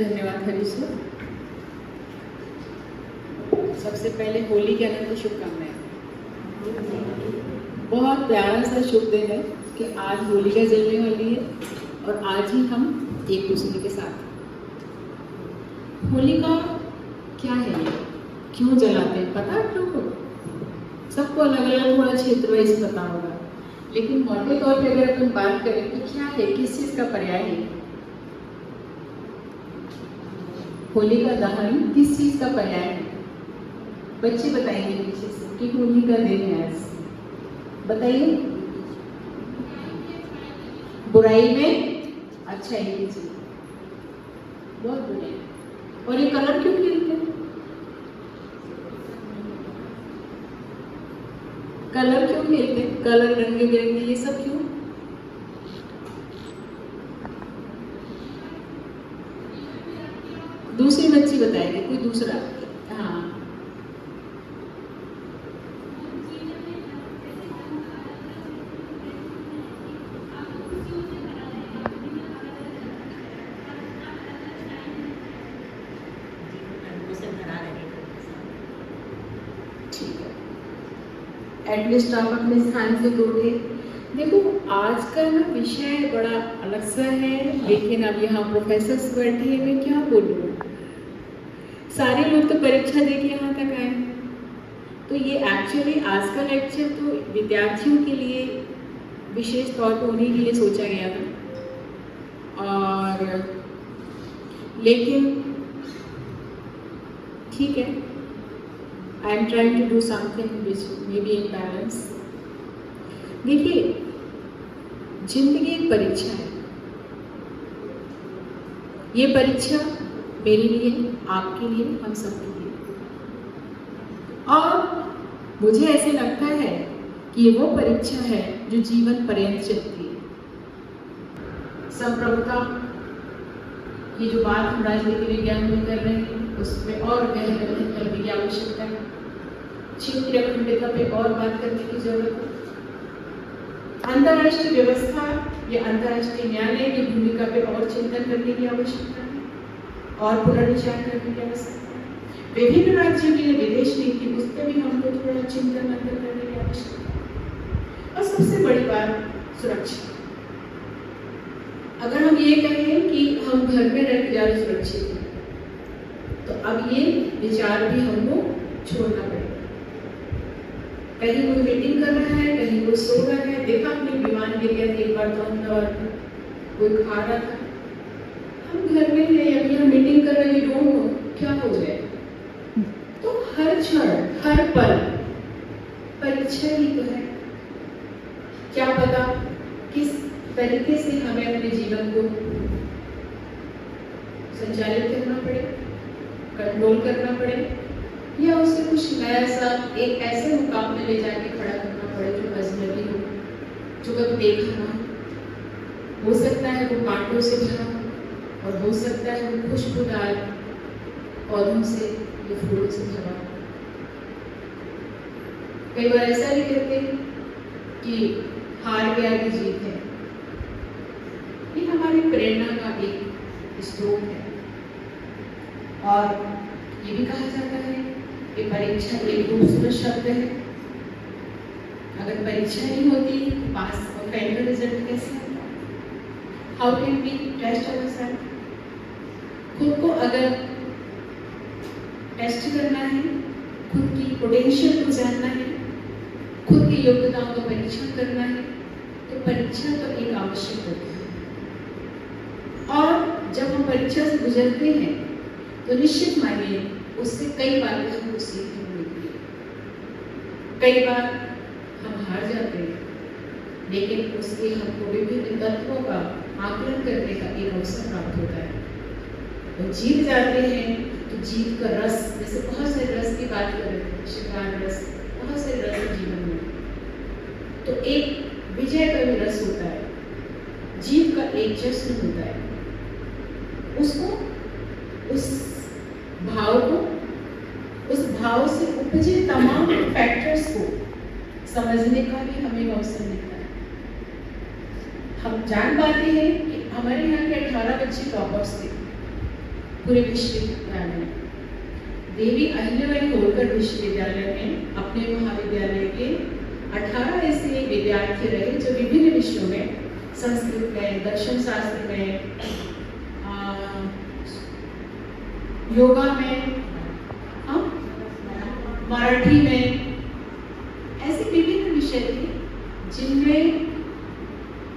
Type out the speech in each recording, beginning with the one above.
धन्यवाद हरीश। सबसे पहले होली के अनंत शुभकामनाएं। बहुत प्यारा सा शुभ दिन है कि आज होलिका जलने वाली है और आज ही हम एक दूसरे के साथ। होलिका क्या है, ये क्यों जलाते हैं पता है आप लोगों को? सबको अलग अलग थोड़ा क्षेत्र वाइज पता होगा, लेकिन मोटे तौर पे अगर अपन बात करें तो क्या है, किस चीज का पर्याय है? होलिका दहन किस चीज का पर्याय है? बच्चे बताएंगे पीछे से कि होली का दिन है आज। बताइए। बुराई में अच्छाई की जीत। बहुत बढ़िया। और ये कलर क्यों खेलते हैं? कलर क्यों खेलते हैं? कलर रंगे बिरंगे ये सब क्यों? दूसरी बच्ची बताएगी, कोई दूसरा। हाँ, एटलीस्ट आप अपने स्थान से दोगे। देखो आज का ना विषय बड़ा अलग सा है, लेकिन अब यहाँ प्रोफेसर्स बैठे हैं, मैं क्या बोलूँ। सारे लोग तो परीक्षा दे के यहाँ तक आए, तो ये एक्चुअली आज का लेक्चर तो विद्यार्थियों के लिए विशेष तौर पर उन्हीं के लिए सोचा गया था। और लेकिन ठीक है, I am trying to do something which may be in balance. देखिए, जिंदगी एक परीक्षा है। ये परीक्षा मेरे लिए, आपके लिए, हम सबके लिए। और मुझे ऐसे लगता है कि ये वो परीक्षा है जो जीवन पर्यंत चलती है। संप्रभुता, ये जो बात हम राजनीति विज्ञान में कर रहे हैं, उसमें और गहन करने की आवश्यकता है। क्षेत्रीय अखंडता पे और बात करने की जरूरत है। अंतर्राष्ट्रीय व्यवस्था या अंतर्राष्ट्रीय न्यायालय की भूमिका पे और चिंतन करने की आवश्यकता है और पुनर्विचार करने की आवश्यकता है। विभिन्न राज्यों की विदेश नीति, उस पर भी हमको थोड़ा चिंतन मंथन करने की आवश्यकता है। और सबसे बड़ी बात, सुरक्षा। अगर हम ये कहें कि हम घर में रह के ज़्यादा सुरक्षित हैं, तो अब ये विचार भी हमको छोड़ना पड़ेगा। कहीं कोई मीटिंग कर रहा है, कहीं कोई सो रहा है। देखा अपने विमान गिर गया था एक बार तो अहमदाबाद में, कोई खा रहा था। हम घर में हैं, अभी हम मीटिंग कर रहे हैं, डोंट नो क्या हो जाए। तो हर क्षण, हर पल परीक्षा ही तो है। क्या पता किस तरीके से हमें अपने जीवन को संचालित करना पड़े, कंट्रोल करना पड़े, या उसे कुछ नया सा एक ऐसे मुकाम में ले जाके खड़ा करना पड़े जो अजनबी हो, जो कभी देखा ना हो सकता है वो कांटों से भरा, और हो सकता है वो खुशबूदार पौधों से या फूलों से भरा। कई बार ऐसा भी कहते हैं कि हार के आगे जीत है। ये हमारी प्रेरणा का एक स्रोत है। और ये भी कहा जाता है कि परीक्षा एक खूबसूरत शब्द है। अगर परीक्षा नहीं होती तो पास और फेल का रिजल्ट कैसे आता? How can we test ourselves? खुद को अगर टेस्ट करना है, खुद की पोटेंशियल को जानना है, खुद की योग्यताओं का परीक्षण करना है, तो परीक्षा तो एक आवश्यक होती है। और जब हम परीक्षा से गुजरते हैं तो निश्चित मानिए उससे कई बातें हमको सीखने को मिलती है। कई बार हम हार जाते हैं, लेकिन उसके हमको विभिन्न तत्वों का आकलन करने का एक अवसर प्राप्त होता है। और जीत जाते हैं तो जीत का रस, जैसे बहुत से रस की बात कर रहे थे, श्रृंगार रस, बहुत से रस है जीवन में, तो एक विजय का भी रस होता है, जीत का एक जश्न होता है। उसको, उस भाव को, उस भाव से उपजे तमाम फैक्टर्स को समझने का भी हमें अवसर मिलता है। हम जान पाते हैं कि हमारे यहाँ के 18 बच्चे टॉपर्स थे, पूरे विश्वविद्यालय में। देवी अहिल्याबाई होलकर विश्वविद्यालय में अपने महाविद्यालय के 18 ऐसे विद्यार्थी रहे जो विभिन्न विषयों में, संस्कृत में, दर्शन शास्त्र में, योगा में, मराठी में, ऐसे विभिन्न विषय थे जिनमें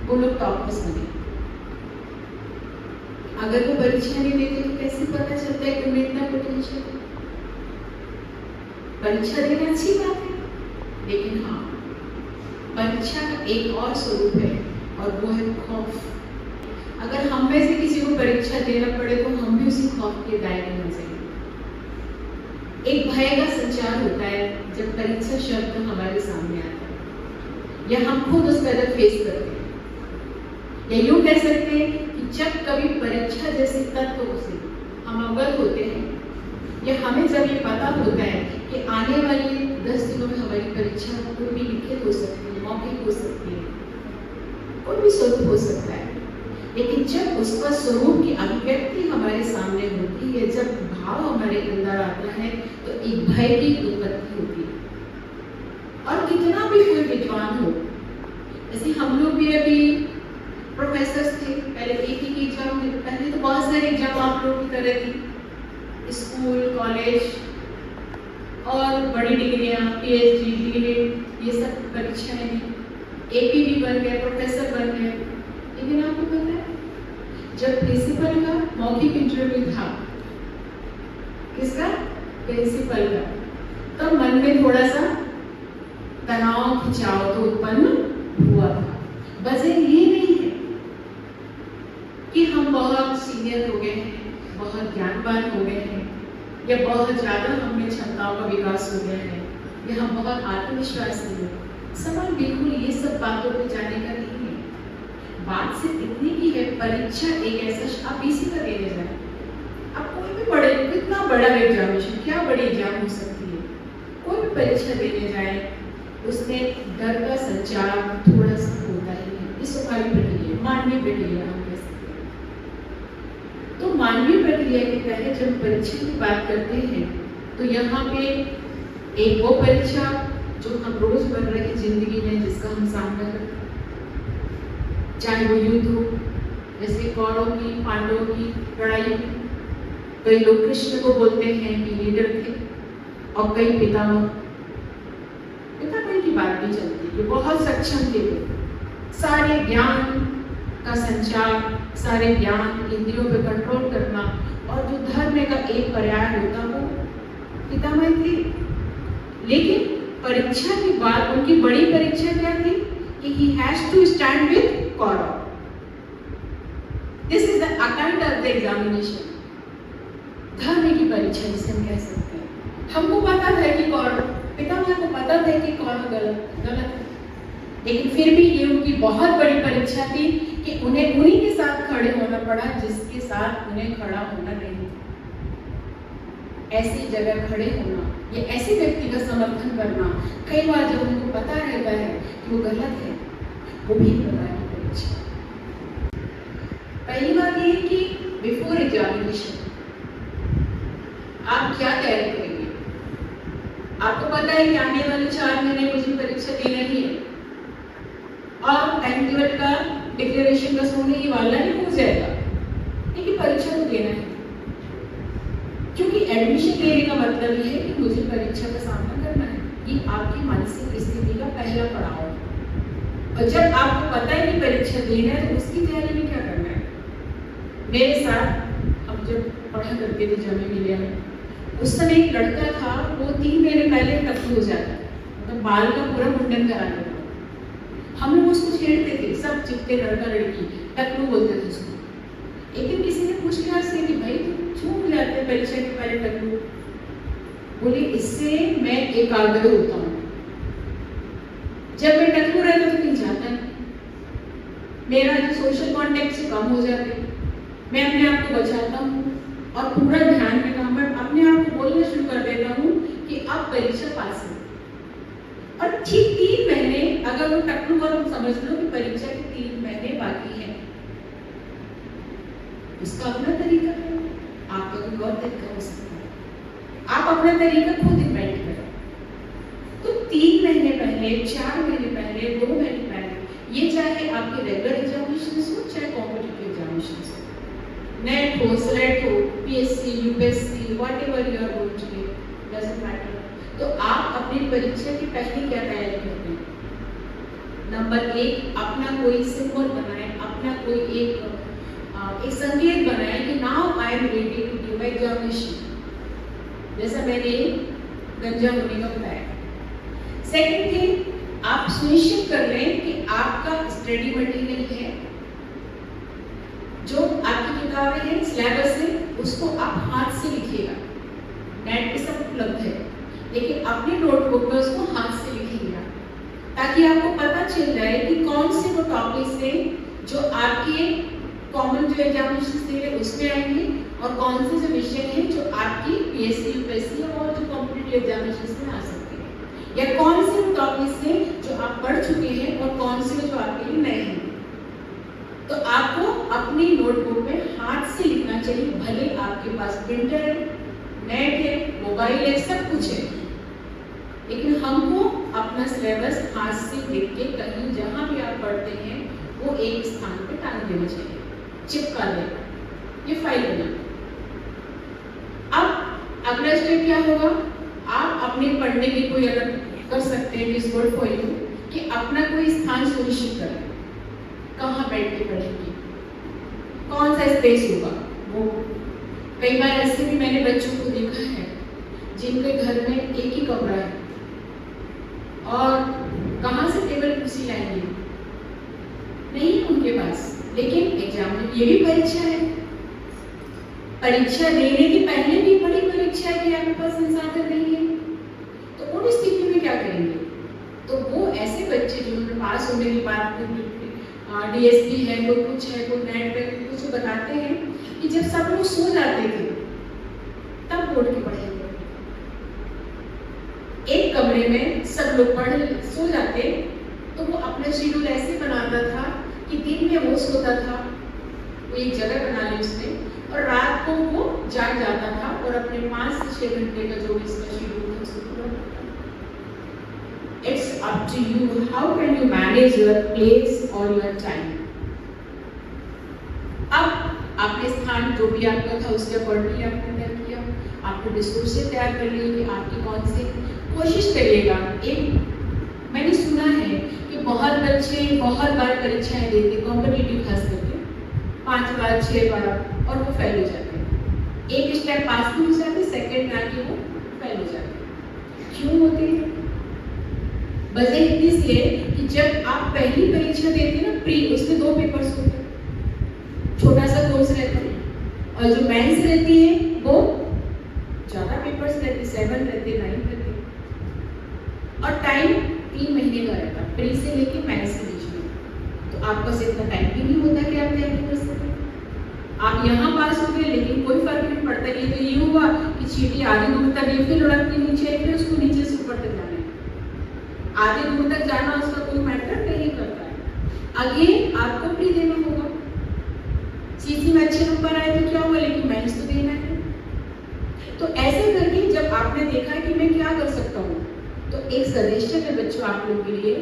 वो लोग टॉपर्स बने। अगर वो परीक्षा नहीं देते तो कैसे पता चलता है कि उनमें इतना पोटेंशियल है? परीक्षा देना अच्छी बात है, लेकिन हाँ, परीक्षा का एक और स्वरूप है और वो है खौफ। अगर हम में से किसी को परीक्षा देना पड़े तो हम भी उसी खौफ के दायरे में जाएंगे। एक भय का संचार होता है जब परीक्षा शब्द हमारे सामने आता है या हम खुद उस कदर फेस करते हैं, या यूं कह सकते हैं कि जब कभी परीक्षा जैसे तत्व से हम अवगत होते हैं या हमें जब ये पता होता है कि आने वाले 10 दिनों में हमारी परीक्षा कोई भी लिखित हो सकती है, मौखिक हो सकती है, कोई भी स्वरूप हो सकता है, लेकिन जब उसका स्वरूप की अभिव्यक्ति हमारे सामने होती है, जब भाव हमारे अंदर आता है, तो एक भय की उत्पत्ति होती है। और कितना भी कोई विद्वान हो, जैसे हम लोग भी अभी प्रोफेसर्स थे, पहले एक ही एग्जाम, पहले तो बहुत सारे एग्जाम आप लोग की तरह थी, स्कूल, कॉलेज और बड़ी डिग्रियां, पीएचडी, डीलिट, ये सब परीक्षाएं थी। एपी भी बन गए, प्रोफेसर बन गए, लेकिन आपको पता है जब प्रिंसिपल का मौखिक इंटरव्यू था, किसका? प्रिंसिपल का, तब मन में थोड़ा सा तनाव, खिंचाव तो उत्पन्न हुआ था। वजह ये नहीं है कि हम बहुत सीनियर हो गए हैं, बहुत ज्ञानवान हो गए हैं, या बहुत ज्यादा हमें क्षमताओं का विकास हो गया है, या हम बहुत आत्मविश्वासी हैं। सवाल बिल्कुल ये सब बातों पे जाने का नहीं है। बात सिर्फ इतनी की है, परीक्षा एक ऐसा, आप इसी का देने जाए, आप कोई भी बड़े, कितना बड़ा एग्जामिनेशन, क्या बड़ी एग्जाम हो सकती है, कोई भी परीक्षा देने जाए, उसमें डर का संचार थोड़ा सा होता ही है। ये स्वाभाविक प्रक्रिया, मानवीय प्रक्रिया हम कह सकते हैं। तो मानवीय प्रक्रिया के तहत जब परीक्षा की बात करते हैं, तो यहाँ पे एक वो परीक्षा जो हम रोजमर्रा की जिंदगी में जिसका हम सामना करते हैं, चाहे वो युद्ध हो, जैसे कौरवों की, पांडवों की लड़ाई, कई लोग कृष्ण को बोलते हैं कि लीडर थे, और कई पितामह की बात भी चलती है, बहुत सक्षम थे, सारे ज्ञान का संचार, सारे ज्ञान इंद्रियों पे कंट्रोल करना, और जो धर्म का एक पर्याय होता वो पितामह थे। लेकिन परीक्षा के बाद उनकी बड़ी परीक्षा क्या थी कि he has to stand with Kaurav. This is the account of the examination. धर्म की परीक्षा जिसे हम कह सकते हैं। हमको पता था कि कौरव, पितामह को पता था कि कौरव गलत है, लेकिन फिर भी ये उनकी बहुत बड़ी परीक्षा थी कि उन्हें उन्हीं के साथ खड़े होना पड़ा जिसके साथ उन्हें खड़ा होना नहीं था। ऐसी जगह खड़े होना, ये ऐसे व्यक्ति का समर्थन करना, कई बार जब उनको पता रहता है कि वो गलत है, वो भी प्रकार की परीक्षा। पहली बात ये है कि बिफोर एग्जामिनेशन आप क्या तैयारी करेंगे? आपको पता है कि आने वाले 4 महीने मुझे परीक्षा देना ही है, और टाइम टेबल का डिक्लेरेशन बस होने ही वाला ही हो जाएगा, लेकिन परीक्षा तो देना है, क्योंकि एडमिशन लेने का मतलब ये है कि मुझे परीक्षा का सामना करना है। ये आपकी मानसिक स्थिति का पहला पड़ाव है, और जब आपको पता है कि परीक्षा देना है तो उसकी तैयारी में क्या करना है। मेरे साथ हम जब पढ़ा करते थे जामिया मिलिया में, उस समय एक लड़का था, वो 3 महीने पहले टकलू हो जाता, मतलब बाल का पूरा मुंडन करा लेता। हम लोग उसको छेड़ते थे, सब चिपके, लड़का लड़की टकलू बोलते थे उसको। एक दिन किसी ने पूछ लिया उससे कि भाई तुम क्यों जाते हैं परीक्षा के पहले टकलू? बोले इससे मैं एकाग्र होता हूँ, जब मैं टकलू रहता तो कहीं जाता नहीं, मेरा जो सोशल कॉन्टेक्ट से कम हो जाते, मैं अपने आप को बचाता हूँ और पूरा ध्यान में काम, मैं अपने आप को बोलना शुरू कर देता हूँ कि अब परीक्षा पास है। और ठीक 3 महीने अगर वो टकलू और हम समझ लो कि परीक्षा के 3 महीने बाकी हैं, उसका अपना तरीका है। आपका कोई और तरीका हो सकता है। आप अपना तरीका खुद इन्वेंट करें। तो 3 महीने पहले, 4 महीने पहले, 2 महीने पहले, ये चाहे आपके रेगुलर एग्जामिनेशंस हो चाहे कॉम्पिटिटिव एग्जामिनेशंस हो, नेट हो, सेलेक्ट हो, PSC, UPSC, whatever you are going to do, doesn't matter. तो आप अपनी परीक्षा की पहले क्या तैयारी करते हैं? नंबर 1, अपना कोई सिंबल बनाएं, अपना कोई एक संकेत बनाएं कि now I am ready to give my examination, जैसा मैंने गंजा होने का बताया। सेकंड थिंग, आप सुनिश्चित कर लें कि आपका स्टडी मटेरियल है, जो आपकी किताबें हैं, सिलेबस है, उसको आप हाथ से लिखिएगा। नेट पे सब उपलब्ध है, लेकिन अपने नोटबुक में उसको हाथ से लिखिएगा, ताकि आपको पता चल जाए कि कौन से वो टॉपिक्स हैं जो आपके कॉमन जो एग्जामिनेशन है उसमें आएंगे, और कौन से जो विषय हैं जो आपकी पीएससी, यूपीएससी और जो कॉम्पिटिटिव एग्जामिनेशन में आ सकते हैं, या कौन से वो टॉपिक्स हैं जो आप पढ़ चुके हैं और कौन से जो आपके लिए नए हैं। तो आपको अपनी नोटबुक में हाथ से लिखना चाहिए, भले आपके पास प्रिंटर है, नेट है, मोबाइल है, सब कुछ है, लेकिन हमको अपना सिलेबस हाथ से लिख के कहीं जहां भी आप पढ़ते हैं वो एक स्थान पे टांग देना चाहिए, चिपका देना, ये फाइल बना। अब अगला स्टेप क्या होगा? आप अपने पढ़ने की कोई अलग कर सकते हैं दिस वर्ड फॉर यू, कि अपना कोई स्थान सुनिश्चित करें, कहाँ बैठ के पढ़ेंगे, कौन सा स्पेस होगा वो। कई बार ऐसे भी मैंने बच्चों को देखा है जिनके घर में एक ही कमरा है, और कहाँ से टेबल कुर्सी लाएंगे, नहीं उनके पास। लेकिन एग्जाम में ये भी परीक्षा है, परीक्षा देने के पहले भी बड़ी परीक्षा है कि आपके पास संसाधन नहीं है, तो उन स्थिति में क्या करेंगे? तो वो ऐसे बच्चे जो पास होने के बाद डीएसपी है, कोई कुछ है, कोई नेट पे कुछ बताते हैं कि जब सब लोग सो जाते थे तब बोर्ड के पढ़ेंगे। एक कमरे में सब लोग सो जाते, तो वो अपना शेड्यूल ऐसे बनाता था कि दिन में वो सोता था, वो एक जगह बना ली उसने, और रात को वो जाग जाता था और अपने 5 से 6 घंटे का जो भी इसका शेड्यूल था उसको पूरा करता था। It's up to you, how can you manage your place or your time? अब आपने स्थान जो भी आपका था उसके अकॉर्डिंगली आपने तय किया, आपने डिस्कोर्स तैयार कर लिए कि आपकी कौन से। कोशिश करिएगा, एक मैंने सुना है कि बहुत बच्चे बहुत बार परीक्षाएं देते, कॉम्पिटिटिव खास करके 5 बार 6 बार, और वो फेल हो जाते हैं। एक स्टेप पास भी हो जाते, सेकंड में आके वो फेल हो जाते हैं। क्यों होते हैं? वजह इसलिए कि जब आप पहली परीक्षा देते हैं ना, प्री, उसमें 2 पेपर्स होते हैं, छोटा सा कोर्स रहता है, और जो मेंस रहती है वो ज़्यादा पेपर्स रहते, 7 रहते, 9 रहते, और टाइम 3 महीने का रहता है, प्री से लेके मेंस के बीच में। तो आपके पास इतना टाइम भी नहीं होता कि आप तैयारी कर सकें। आप यहाँ पास हो गए, लेकिन कोई फर्क नहीं पड़ता। ये तो ये हुआ कि चीटी आधी दूर तक ये फिर लुढ़क के नीचे है, फिर उसको नीचे से ऊपर तक जाना है, आधे दूर तक जाना उसका कोई मैटर नहीं करता है। अगेन आपको प्री देना होगा, सीसी में अच्छे नंबर आए तो क्या हुआ, लेकिन मेंस तो देना है। तो ऐसे करके जब आपने देखा कि मैं क्या कर सकता हूँ, तो एक सजेशन है बच्चों आप लोगों के लिए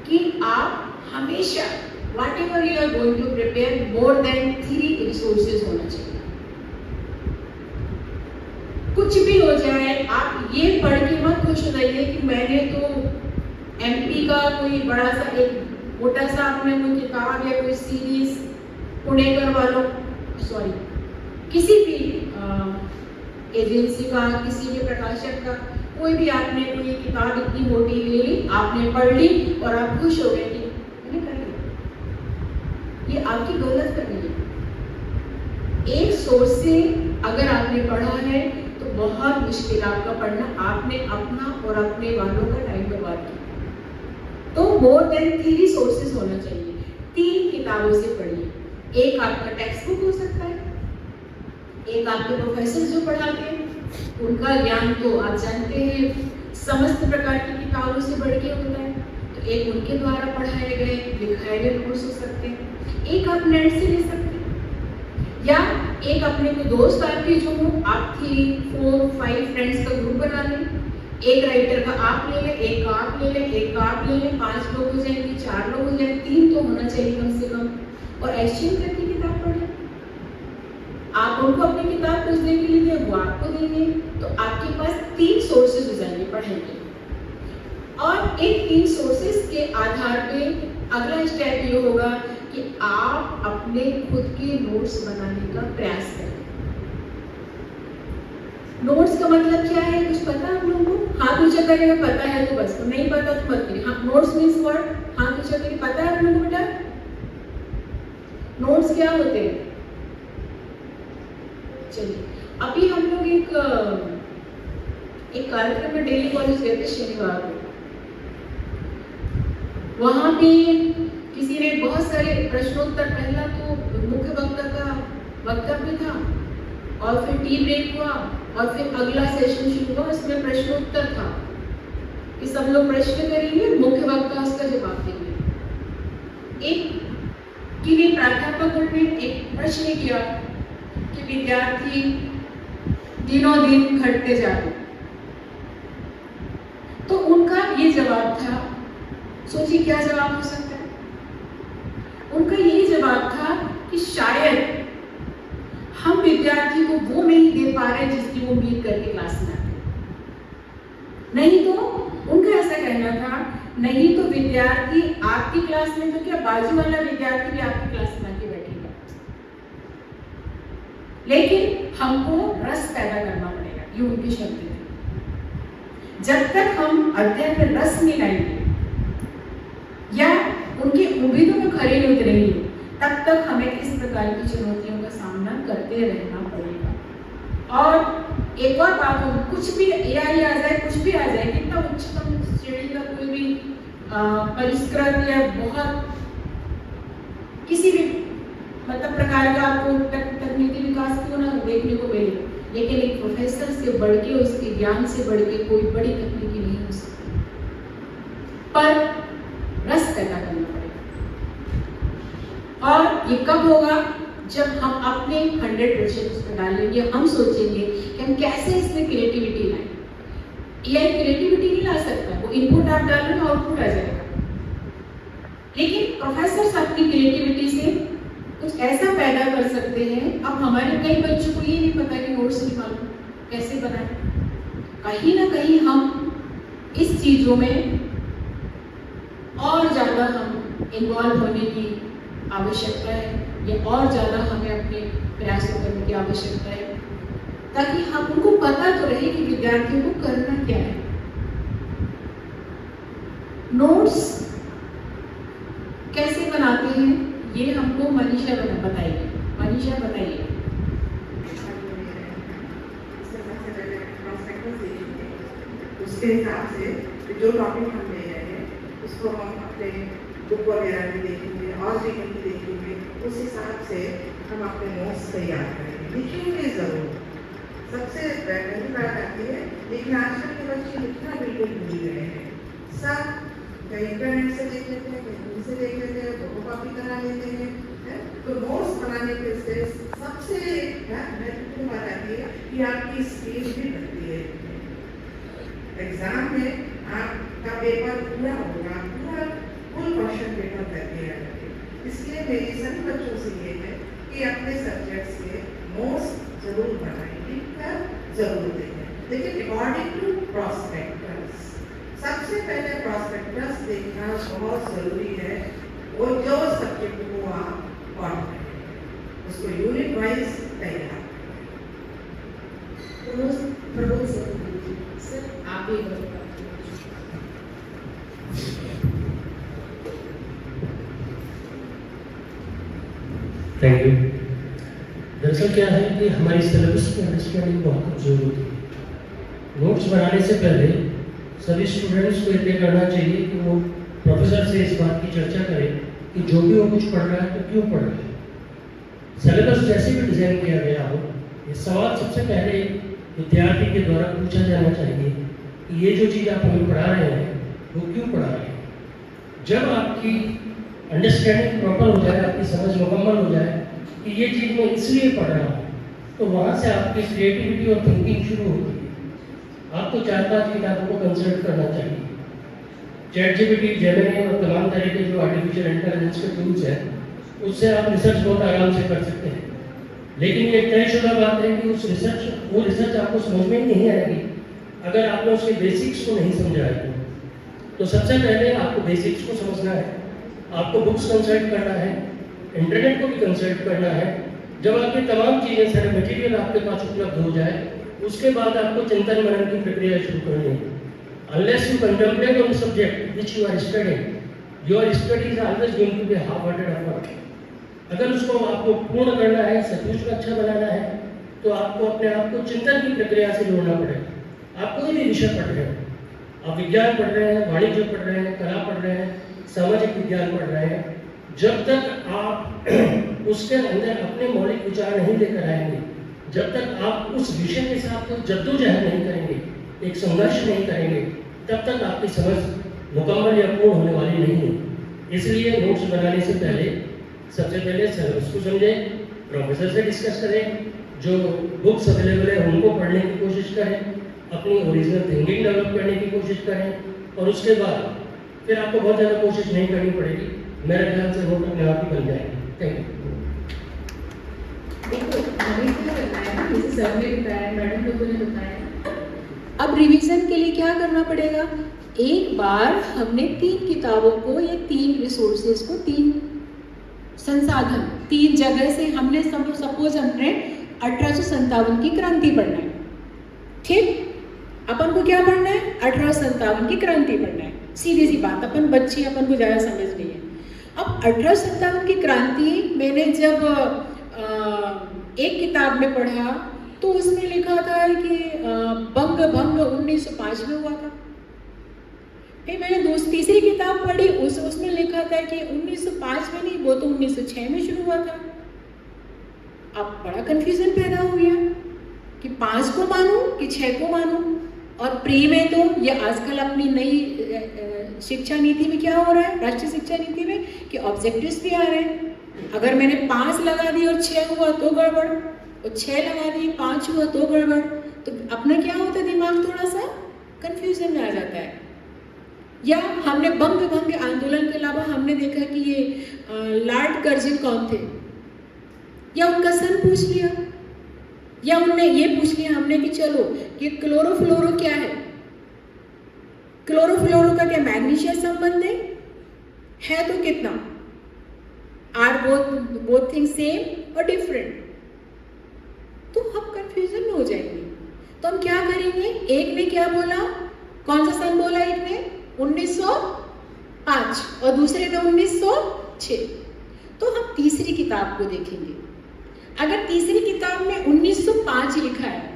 कि आप हमेशा whatever you are going to prepare, more than 3 resources होना चाहिए। कुछ भी हो जाए, आप ये पढ़ के मत खुश हो जाइए कि मैंने तो एमपी का कोई बड़ा सा एक मोटा सा आपने कोई किताब या कोई सीरीज पुणेकर वालों, सॉरी, किसी भी एजेंसी का, किसी भी प्रकाशक का, कोई भी आपने कोई किताब इतनी मोटी ले ली, आपने पढ़ ली और आप खुश हो गए कि मैंने कर लिया। ये आपकी गलत करनी है। एक सोर्स से अगर आपने पढ़ा है तो बहुत मुश्किल आपका पढ़ना, आपने अपना और अपने वालों का टाइम बर्बाद किया। तो मोर देन 3 सोर्सेज होना चाहिए। 3 किताबों से पढ़िए। एक आपका टेक्स्ट बुक हो सकता है, एक आपके प्रोफेसर जो पढ़ाते हैं उनका ज्ञान तो आप जानते हैं समस्त प्रकार की किताबों से बढ़ के होता है, तो एक उनके द्वारा पढ़ाए गए लिखाए गए कोर्स हो सकते हैं, एक आप नेट से ले सकते हैं, या एक अपने को दोस्त आपके जो हो, आप 3, 4, 5 फ्रेंड्स का ग्रुप बना लें, एक राइटर का आप ले लें, एक का आप ले लें, एक का आप ले लें, 5 लोग हो जाएंगे, 4 लोग हो जाएंगे, 3 तो होना चाहिए कम से कम, और एक्सचेंज करके किताब पढ़ें। आप उनको अपनी किताब खोजने के लिए दें, वो आपको देंगे, तो आपके पास 3 सोर्सेज हो जाएंगे पढ़ने के। और इन 3 सोर्सेज के आधार पे अगला स्टेप ये होगा कि आप अपने खुद के नोट्स बनाने का प्रयास करें। नोट्स का मतलब क्या है, कुछ पता है आप लोगों को? हाथ ऊंचा करेगा, पता है तो बस, नहीं पता तो मत करिए। हाँ, नोट्स मीन्स वर्ड, हाथ ऊंचा करिए। पता है आप लोगों को बेटा नोट्स क्या होते हैं? चलिए, अभी हम लोग एक कार्यक्रम में डेली कॉलेज गए थे शनिवार को। वहां पे किसी ने बहुत सारे प्रश्नोत्तर, पहला तो मुख्य वक्ता का वक्तव्य था, और फिर टी ब्रेक हुआ, और फिर अगला सेशन शुरू हुआ। उसमें प्रश्नोत्तर था कि सब लोग प्रश्न करेंगे, मुख्य वक्ता उसका जवाब देंगे। एक किन्हीं प्राध्यापकों ने एक प्रश्न किया कि विद्यार्थी दिनों दिन घटते जा रहे, तो उनका ये जवाब था, सोचिए क्या जवाब हो सकता है? उनका यही जवाब था कि शायद हम विद्यार्थी को वो नहीं दे पा रहे जिसकी वो उम्मीद करके क्लास में आते। नहीं तो उनका ऐसा कहना था, नहीं तो विद्यार्थी आपकी क्लास में तो क्या, बाजू वाला विद्यार्थी भी आपकी क्लास में आके बैठेगा। लेकिन हमको रस पैदा करना पड़ेगा, ये उनकी शब्द है। जब तक हम अध्ययन में रस नहीं लाएंगे या उनकी उम्मीदों में खरे नहीं उतरेंगे, तब तक हमें इस प्रकार की चुनौतियों का सामना करते रहना पड़ेगा। और एक और बात हो, कुछ भी एआई आ जाए, कुछ भी आ जाए, कितना उच्चतम श्रेणी का कोई भी परिष्कृत या बहुत किसी भी मतलब प्रकार का आपको तकनीकी विकास क्यों ना देखने को मिले, लेकिन एक प्रोफेसर से बढ़ के, उसके ज्ञान से बढ़ के कोई बड़ी तकनीकी नहीं हो सकती। पर रस पैदा करना पड़ेगा, और ये कब होगा? जब हम अपने 100% उसमें डालेंगे। हम सोचेंगे कि हम कैसे इसमें क्रिएटिविटी लाएं। एआई क्रिएटिविटी नहीं ला सकता, वो इनपुट आप डालोगे आउटपुट आ जाएगा। लेकिन प्रोफेसर अपनी क्रिएटिविटी से कुछ ऐसा पैदा कर सकते हैं। अब हमारे कई बच्चों को ये नहीं पता कि नोट्स नहीं मालूम कैसे बनाएं। कहीं ना कहीं हम इस चीजों में और ज़्यादा हम इन्वॉल्व होने की आवश्यकता है, या और ज़्यादा हमें अपने प्रयासों करने की आवश्यकता है, ताकि हम उनको पता तो रहे कि विद्यार्थियों को करना क्या है। नोट्स कैसे बनाते हैं ये हमको मनीषा बताइए। मनीषा बताइए। उसके हिसाब से जो टॉपिक हम ले रहे हैं उसको हम अपने बुक वगैरह भी देखेंगे और भी कहीं देखेंगे, उस हिसाब से हम अपने नोट्स तैयार करेंगे। लिखेंगे ज़रूर, सबसे पहली बात आती है, लेकिन आजकल के बच्चे लिखना बिल्कुल भूल गए हैं। सब कहीं इंटरनेट से देख लेते हैं, कहीं से देख लेते हैं, फोटो कॉपी करा लेते हैं। तो नोट्स बनाने के से सबसे महत्वपूर्ण बात आती है कि आपकी स्पीड भी बढ़ती है। एग्जाम में आपका पेपर पूरा होगा, पूरा फुल क्वेश्चन पेपर करके आएंगे। इसलिए मेरी सभी बच्चों से ये है कि अपने सब्जेक्ट्स के नोट्स जरूर बनाएं, लिखकर जरूर देखें। लेकिन अकॉर्डिंग टू प्रॉस्पेक्टस, सबसे पहले प्रॉस्पेक्टस देखना बहुत जरूरी है। वो जो सब्जेक्ट को आप पढ़ रहे हैं उसको यूनिट वाइज तैयार सर आप ही थैंक यू। दरअसल क्या है कि हमारी सिलेबस की अंडरस्टैंडिंग बहुत कमजोर होती है। नोट्स बनाने से पहले सभी स्टूडेंट्स को ये करना चाहिए कि वो प्रोफेसर से इस बात की चर्चा करें कि जो भी वो कुछ पढ़ रहा है तो क्यों पढ़ रहा है। सिलेबस जैसे भी डिज़ाइन किया गया हो, ये सवाल सबसे पहले विद्यार्थी के द्वारा पूछा जाना चाहिए कि ये जो चीज़ आप हमें पढ़ा रहे हैं वो क्यों पढ़ा रहे हैं। जब आपकी अंडरस्टैंडिंग प्रॉपर हो जाए, आपकी समझ मुकम्मल हो जाए कि ये चीज़ मैं इसलिए पढ़ रहा हूँ, तो वहाँ से आपकी क्रिएटिविटी और थिंकिंग शुरू होती है। आपको 4-5 किताबों को कंसल्ट करना चाहिए। ChatGPT, जेमिनी और तमाम तरह के जो आर्टिफिशियल इंटेलिजेंस के टूल्स हैं, उससे आप रिसर्च बहुत आराम से कर सकते हैं। लेकिन ये तयशुदा बात है कि वो रिसर्च आपको समझ में ही नहीं आएगी अगर आपने उसके बेसिक्स को नहीं समझा है। तो सबसे पहले आपको बेसिक्स को समझना है, आपको बुक्स कंसल्ट करना है, इंटरनेट को भी कंसल्ट करना है। जब आपकी तमाम चीज़ें, सारे मटेरियल आपके पास उपलब्ध हो जाए, उसके बाद आपको चिंतन मनन की प्रक्रिया शुरू करनी है। Unless you contemplate on the subject which you are studying, your study is always going to be half-hearted effort. अगर उसको आपको पूर्ण करना है, सचमुच में अच्छा बनाना है, तो आपको अपने आप को चिंतन की प्रक्रिया से जोड़ना पड़ेगा। आप कोई भी विषय पढ़ रहे हैं, आप विज्ञान पढ़ रहे हैं, वाणिज्य पढ़ रहे हैं, कला पढ़ रहे हैं, सामाजिक विज्ञान पढ़ रहे हैं, जब तक आप उसके अंदर अपने मौलिक विचार नहीं लेकर आएंगे, जब तक आप उस विषय के साथ कोई जद्दोजहद नहीं करेंगे, एक संघर्ष नहीं करेंगे, तब तक आपकी समझ मुकम्मल या पूर्ण होने वाली नहीं है। इसलिए नोट्स बनाने से पहले सबसे पहले सिलेबस को समझें, प्रोफेसर से डिस्कस करें, जो बुक्स अवेलेबल है उनको पढ़ने की कोशिश करें, अपनी ओरिजिनल थिंकिंग डेवलप करने की कोशिश करें, और उसके बाद फिर आपको बहुत ज़्यादा कोशिश नहीं करनी पड़ेगी। मेरे ख्याल से नोट अपने आप ही बन जाएगी। Thank you. देखो, हमें क्या करना है ना, जैसे सर ने बताया, मैडम लोगों ने बताया, अब रिवीजन के लिए क्या करना पड़ेगा? एक बार हमने 3 किताबों को या 3 रिसोर्सेज को, 3 संसाधन, 3 जगह से हमने सपोज हमने 1857 की क्रांति पढ़ना है, ठीक? अपन को क्या पढ़ना है? 1857 की क्रांति पढ़ना है। सीधी सी बात, अपन बच्चे, अपन को ज़्यादा समझ नहीं है। अब 1857 की क्रांति मैंने जब एक किताब में पढ़ा तो उसमें लिखा था कि बंग भंग 1905 में हुआ था। फिर मैंने तीसरी किताब पढ़ी, उसमें लिखा था कि 1905 में नहीं, वो तो 1906 में शुरू हुआ था। अब बड़ा कंफ्यूजन पैदा हो गया कि 5 को मानूं कि 6 को मानूं। और प्री में तो ये आजकल अपनी नई शिक्षा नीति में क्या हो रहा है, राष्ट्रीय शिक्षा नीति में, कि ऑब्जेक्टिव्स भी आ रहे हैं। अगर मैंने 5 लगा दी और 6 हुआ तो गड़बड़, और 6 लगा दी 5 हुआ तो गड़बड़। तो अपना क्या होता है, दिमाग थोड़ा सा कंफ्यूजन में आ जाता है। या हमने बंग भंग आंदोलन के अलावा हमने देखा कि ये लॉर्ड कर्जन कौन थे, या उनका सन पूछ लिया, या उनने ये पूछ लिया हमने कि चलो कि क्लोरोफ्लोरो क्या है, क्लोरोफ्लोरो का क्या मैग्नीशियस संबंध है तो कितना, आर बोथ थिंग सेम और डिफरेंट। तो हम कंफ्यूजन में हो जाएंगे। तो हम क्या करेंगे, एक ने क्या बोला, कौन सा सन बोला, एक ने 1905 और दूसरे ने 1906। तो हम तीसरी किताब को देखेंगे। अगर तीसरी किताब में 1905 लिखा है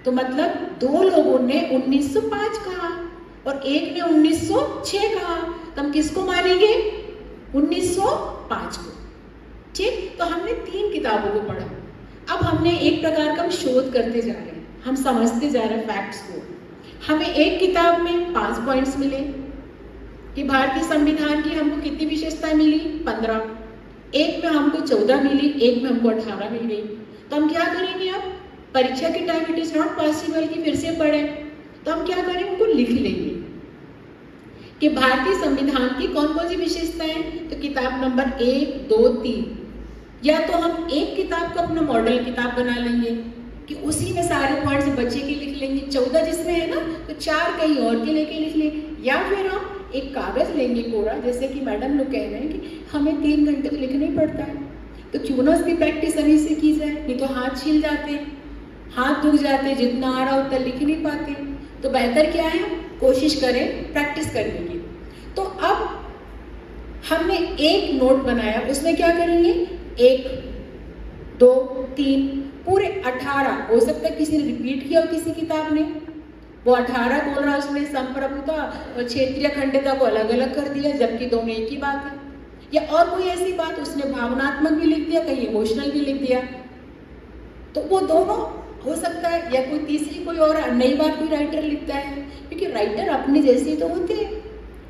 तो मतलब 2 लोगों ने 1905 कहा और एक ने 1906 कहा, तो हम किसको मानेंगे, 1905 को। ठीक, तो हमने 3 किताबों को पढ़ा। अब हमने एक प्रकार का हम शोध करते जा रहे हैं, हम समझते जा रहे हैं फैक्ट्स को। हमें एक किताब में 5 पॉइंट्स मिले कि भारतीय संविधान की हमको कितनी विशेषताएं मिली, 15। एक में हमको 14 मिली, एक में हमको 18 मिल गई। तो हम क्या करेंगे, अब परीक्षा के time it is not possible कि फिर से पढ़ें, तो हम क्या करें, उनको लिख लेंगे कि भारतीय संविधान की कौन कौन सी विशेषताएं। तो किताब नंबर 1, 2, 3, या तो हम एक किताब को अपना मॉडल किताब बना लेंगे कि उसी में सारे पॉइंट्स बच्चे के लिख लेंगे, 14 जिसमें है ना तो 4 कहीं और के लेके लिख लेंगे। या फिर हम एक कागज लेंगे कोरा, जैसे कि मैडम लोग कह रहे हैं कि हमें 3 घंटे तो लिखना ही पड़ता है, तो क्यों ना उसकी प्रैक्टिस अभी से की जाए, नहीं तो हाथ छिल जाते, हाथ दुख जाते, जितना आ रहा उतना लिख नहीं पाते। तो बेहतर क्या है, कोशिश करें प्रैक्टिस करने की। तो अब हमने एक नोट बनाया, उसमें क्या करेंगे, 1, 2, 3 पूरे 18, हो सकता है किसी ने रिपीट किया हो किसी किताब ने, वो 18 बोल रहा, उसमें संप्रभुता और क्षेत्रीय अखंडता को अलग अलग कर दिया, जबकि दोनों एक ही बात है। या और कोई ऐसी बात उसने भावनात्मक भी लिख दिया, कहीं इमोशनल भी लिख दिया, तो वो दोनों हो सकता है। या कोई तीसरी कोई और नई बात कोई राइटर लिखता है, क्योंकि राइटर अपने जैसे तो होते हैं,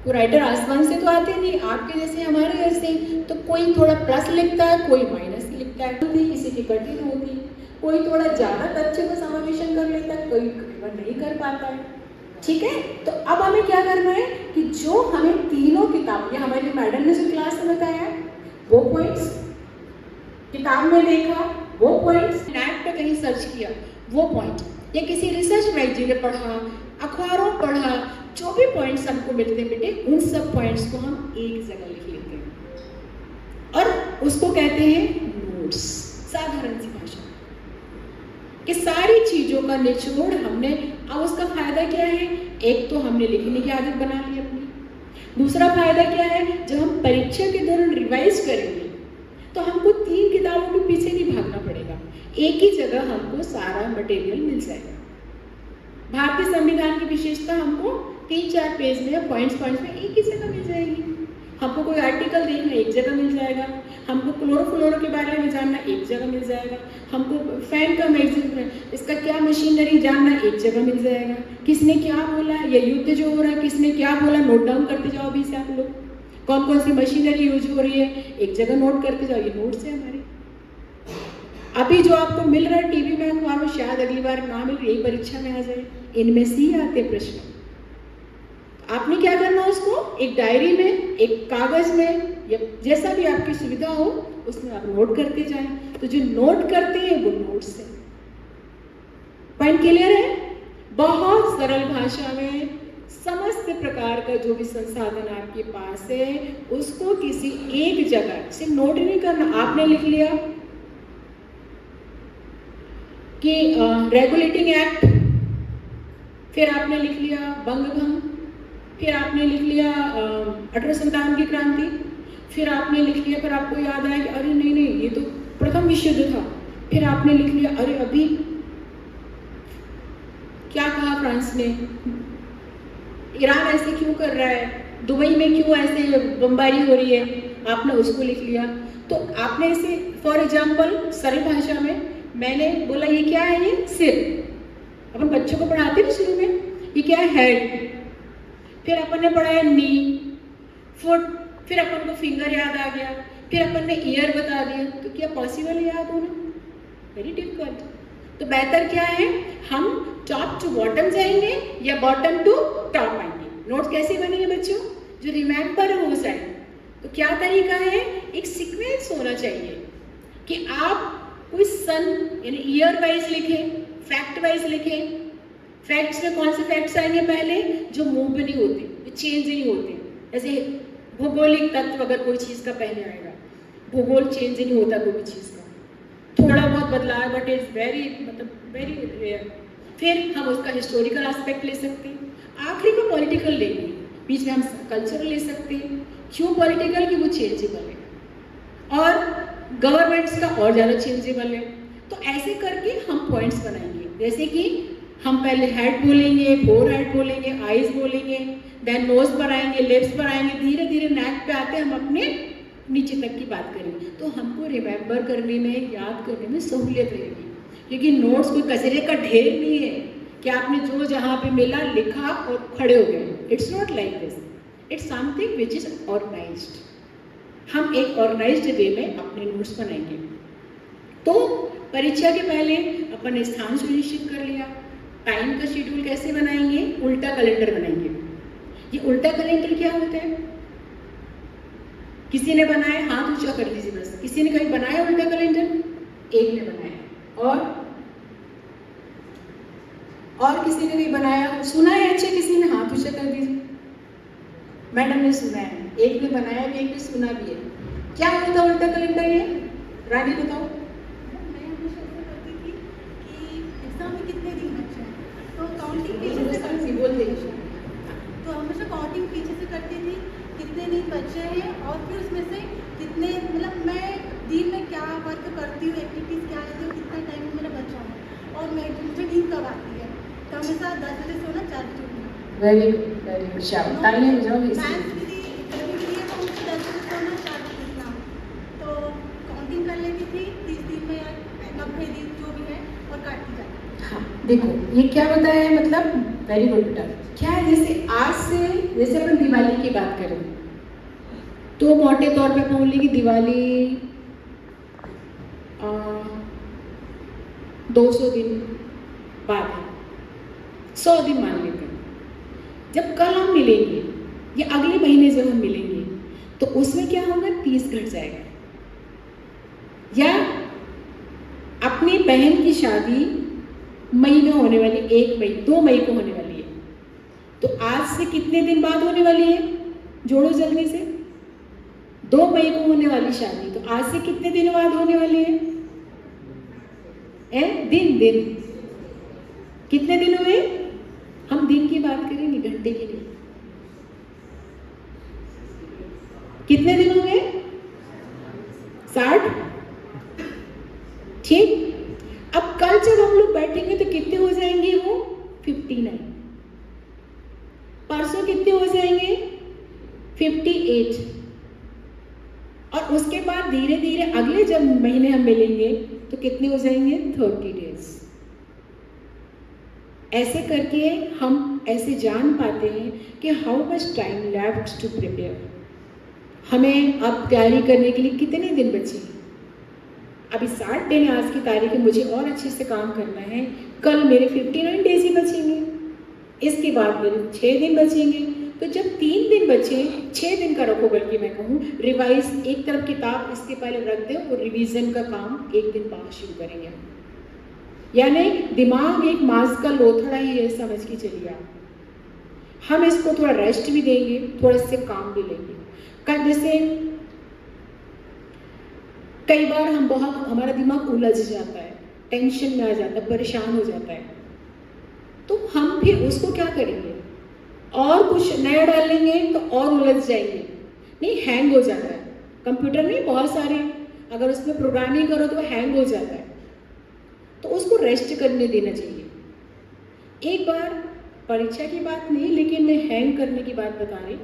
कोई राइटर आसमान से तो आते नहीं, आपके जैसे हमारे जैसे। तो कोई थोड़ा प्लस लिखता है, कोई माइनस लिखता है, किसी की कठिन होगी। कोई थोड़ा ज़्यादा तथ्य का समावेशन कर लेता है, कोई कई बार नहीं कर पाता है। ठीक है, तो अब हमें क्या करना है कि जो हमें तीनों किताब, या हमारी मैडम ने जो क्लास में बताया है वो पॉइंट्स, किताब में देखा वो पॉइंट्स, नेट पे कहीं सर्च किया वो पॉइंट, या किसी रिसर्च मैगजीन में पढ़ा, अखबारों में पढ़ा, जो भी पॉइंट्स हमको मिलते बेटे उन सब पॉइंट्स को हम एक जगह लिख लेते हैं और उसको कहते हैं नोट्स। साधारण सी भाषा कि सारी चीजों का निचोड़ हमने, अब उसका फायदा क्या है, एक तो हमने लिखने की आदत बना ली अपनी, दूसरा फायदा क्या है, जब हम परीक्षा के दौरान रिवाइज करेंगे तो हमको 3 किताबों के पीछे नहीं भागना पड़ेगा, एक ही जगह हमको सारा मटेरियल मिल जाएगा। भारतीय संविधान की विशेषता हमको 3-4 पेज में पॉइंट्स में एक ही जगह मिल जाएगी। हमको कोई आर्टिकल देखना एक जगह मिल जाएगा, हमको क्लोरोफ्लोरो के बारे में जानना एक जगह मिल जाएगा, हमको फैन का मैगजीन इसका क्या मशीनरी जानना एक जगह मिल जाएगा, किसने क्या बोला, ये युद्ध जो हो रहा है किसने क्या बोला नोट डाउन करते जाओ अभी से आप लोग, कौन कौन सी मशीनरी यूज हो रही है एक जगह नोट करते जाओ, ये नोट्स है हमारे। अभी जो आपको मिल रहा है टीवी में अखबार में शायद अगली बार ना मिल, यही परीक्षा में आ जाए, इनमें से ही आते प्रश्न। आपने क्या करना उसको एक डायरी में, एक कागज में, या जैसा भी आपकी सुविधा हो उसमें आप नोट करते जाएं। तो जो नोट करते हैं वो नोट्स है। पॉइंट क्लियर है? बहुत सरल भाषा में समस्त प्रकार का जो भी संसाधन आपके पास है उसको किसी एक जगह सिर्फ नोट नहीं करना। आपने लिख लिया कि रेगुलेटिंग एक्ट, फिर आपने लिख लिया बंग भंग, फिर आपने लिख लिया 1857 की क्रांति, फिर आपने लिख लिया, फिर आपको याद आया कि अरे नहीं ये तो प्रथम विश्व युद्ध था, फिर आपने लिख लिया अरे अभी क्या कहा फ्रांस ने, ईरान ऐसे क्यों कर रहा है, दुबई में क्यों ऐसे बमबारी हो रही है, आपने उसको लिख लिया। तो आपने इसे फॉर एग्जाम्पल सरल भाषा में मैंने बोला ये क्या है, ये सिर, अपन बच्चों को पढ़ाते हैं शुरू में, ये क्या है हेड, फिर अपन ने पढ़ाया नी, फुट, फिर अपन को फिंगर याद आ गया, फिर अपन ने ईयर बता दिया। तो क्या पॉसिबल है याद होना? Very difficult. तो बेहतर क्या है, हम टॉप टू बॉटम जाएंगे या बॉटम टू टॉप आएंगे। नोट्स कैसे बनेंगे बच्चों? जो रिमेंबर हो जाए। तो क्या तरीका है, एक सीक्वेंस होना चाहिए कि आप कोई सन यानी ईयर वाइज लिखें, फैक्ट वाइज लिखें। फैक्ट्स में कौन से फैक्ट्स आएंगे पहले, जो मूव नहीं होते, जो चेंज नहीं होते, जैसे भौगोलिक तत्व अगर कोई चीज़ का पहले आएगा, भूगोल चेंज नहीं होता कोई भी चीज़ का, थोड़ा बहुत बदलाव but is very very rare. फिर हम उसका हिस्टोरिकल एस्पेक्ट ले सकते हैं, आखिरी में पॉलिटिकल लेंगे, बीच में हम कल्चरल ले सकते हैं। क्यों पॉलिटिकल? कि वो चेंजेबल है और गवर्नमेंट्स का और ज़्यादा चेंजेबल है। तो ऐसे करके हम पॉइंट्स बनाएंगे, जैसे कि हम पहले हेड बोलेंगे, फोर हेड बोलेंगे, आईज बोलेंगे, देन नोज पर आएंगे, लिप्स पर आएंगे, धीरे धीरे नेक पे आते हम अपने नीचे तक की बात करेंगे। तो हमको रिमेंबर करने में, याद करने में सहूलियत रहेगी, क्योंकि नोट्स कोई कचरे का ढेर नहीं है कि आपने जो जहाँ पे मिला लिखा और खड़े हो गए। It's not like this, it's something which is organised. हम एक ऑर्गेनाइज्ड वे में अपने नोट्स बनाएंगे। तो परीक्षा के पहले अपन ने स्थान सुनिश्चित कर लिया। टाइम का शेड्यूल कैसे बनाएंगे? उल्टा कैलेंडर बनाएंगे। ये उल्टा कैलेंडर क्या होता है? किसी ने बनाया, हाथ ऊंचा कर लीजिए बस। किसी ने कहीं बनाया उल्टा कैलेंडर? एक ने बनाया। और किसी ने नहीं बनाया? सुना है? अच्छा, किसी ने हाथ ऊंचा कर दीजिए। मैडम ने सुना है, एक ने बनाया भी, एक ने सुना भी है। क्या होता उल्टा कैलेंडर? ये रानी बताओ। मैं हमेशा ऐसा करती थी कि एग्जाम में कितने दिन बचे हैं, तो काउंटिंग पीछे से करती थी कितने दिन बचे हैं, और फिर उसमें से कितने, मतलब मैं दिन में क्या वर्क करती हूँ, एक्टिविटीज़ क्या लेती हूँ, कितना टाइम मेरा बचा है, और मैं मुझे नींद कब आती है। तो हमेशा 10 बजे सोना, 4 बजे उठना। वेरी गुड शाबाश, तालियां बजाओ। मैथ्स भी लिए तो मुझे 10 बजे सोना, 4 बजे उठना। तो काउंटिंग कर लेती थी 30 दिन में या 90 दिन जो भी है, और काटती जाती। हाँ, देखो ये क्या बताया है, मतलब वेरी गुड बेटा। क्या है, जैसे आज से, जैसे अपन दिवाली की बात करें तो मोटे तौर पे बोलने की दिवाली 200 दिन बाद है, 100 दिन मान लेते हैं। जब कल हम मिलेंगे या अगले महीने जब हम मिलेंगे तो उसमें क्या होगा, 30 घट जाएगा। या अपनी बहन की शादी मई में होने वाली, 1 मई 2 मई को होने वाली है, तो आज से कितने दिन बाद होने वाली है, जोड़ो जल्दी से। 2 मई को होने वाली शादी, तो आज से कितने दिन बाद होने वाली है? दिन कितने दिन हुए? हम दिन की बात करेंगे, घंटे की नहीं। कितने दिन हुए? 60। ठीक। अब कल जब हम लोग बैठेंगे तो कितने हो जाएंगे वो? 59। परसों कितने हो जाएंगे? 58। और उसके बाद धीरे धीरे अगले जब महीने हम मिलेंगे तो कितने हो जाएंगे? 30 डेज। ऐसे करके हम ऐसे जान पाते हैं कि how much time left to prepare. हमें अब तैयारी करने के लिए कितने दिन बचे? अभी 60 दिन आज की तारीख है, मुझे और अच्छे से काम करना है। कल मेरे 59 डेज ही बचेंगे, इसके बाद मेरे 6 दिन बचेंगे। तो जब 3 दिन बचे, 6 दिन का रखो बल्कि मैं कहूँ, रिवाइज एक तरफ किताब इसके पहले रख दें और रिवीजन का काम एक दिन बाद शुरू करेंगे हम। यानी दिमाग एक मांस का लोथड़ा ही है, समझ के चलिए आप। हम इसको थोड़ा रेस्ट भी देंगे, थोड़ा इससे काम भी लेंगे। जैसे कई बार हमारा दिमाग उलझ जाता है, टेंशन में आ जाता है, परेशान हो जाता है, तो हम फिर उसको क्या करेंगे? और कुछ नया डालेंगे तो और उलझ जाएंगे। नहीं, हैंग हो जाता है कंप्यूटर में, बहुत सारे अगर उसमें प्रोग्रामिंग करो तो हैंग हो जाता है, तो उसको रेस्ट करने देना चाहिए। एक बार परीक्षा की बात नहीं, लेकिन मैं हैंग करने की बात बता रही।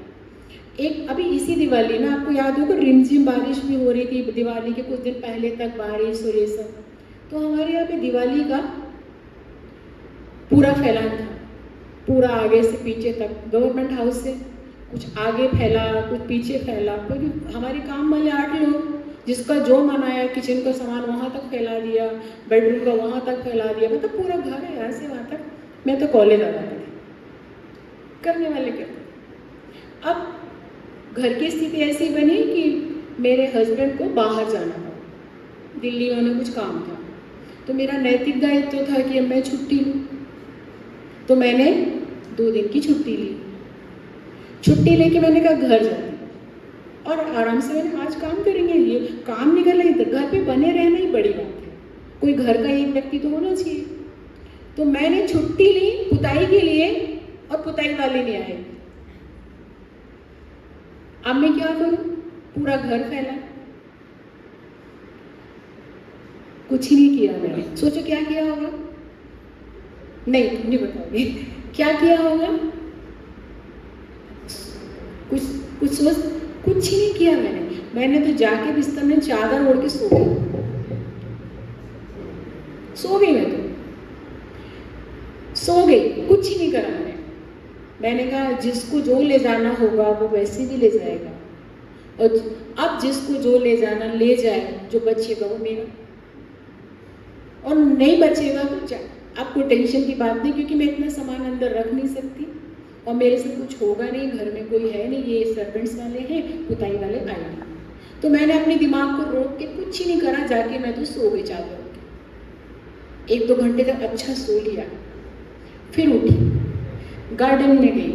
एक अभी इसी दिवाली में आपको याद होगा, रिमझिम बारिश भी हो रही थी, दिवाली के कुछ दिन पहले तक बारिश और ये सब। तो हमारे यहाँ पे दिवाली का पूरा फैलान था, पूरा आगे से पीछे तक, गवर्नमेंट हाउस से कुछ आगे फैला, कुछ पीछे फैला, क्योंकि हमारे काम वाले 8 लोग, जिसका जो मन आया किचन का सामान वहाँ तक फैला दिया, बेडरूम का वहाँ तक फैला दिया, मतलब पूरा घर है यहाँ से वहाँ तक। मैं तो कॉलेज आ जाती थी, करने वाले करते। अब घर की स्थिति ऐसी बनी कि मेरे हस्बैंड को बाहर जाना था, दिल्ली में उन्हें कुछ काम था, तो मेरा नैतिक दायित्व था कि मैं छुट्टी लूँ। तो मैंने 2 दिन की छुट्टी ली। छुट्टी लेके मैंने कहा घर जाती और आराम से मैंने आज काम करेंगे, ये काम निकल रही, घर पे बने रहना ही बड़ी बात है, कोई घर का एक व्यक्ति तो होना चाहिए। तो मैंने छुट्टी ली पुताई के लिए और पुताई वाले नहीं आए। अब मैं क्या करूं? पूरा घर फैला, कुछ ही नहीं किया मैंने। सोचो क्या किया होगा? नहीं बताओगे क्या किया होगा? कुछ ही नहीं किया मैंने तो जाके बिस्तर में चादर ओढ़ के सो गई मैं तो सो गई, कुछ ही नहीं करा मैंने कहा जिसको जो ले जाना होगा वो वैसे भी ले जाएगा, और अब जिसको जो ले जाना ले जाए, जो बचेगा वो मेरा, और नहीं बचेगा तो आपको टेंशन की बात नहीं, क्योंकि मैं इतना सामान अंदर रख नहीं सकती और मेरे से कुछ होगा नहीं, घर में कोई है नहीं, ये सर्वेंट्स वाले हैं, पुताई वाले आए नहीं। तो मैंने अपने दिमाग को रोक के कुछ ही नहीं करा, जाके मैं तो सो गई चादर के। 1-2 घंटे तक अच्छा सो लिया, फिर उठी, गार्डन में गई,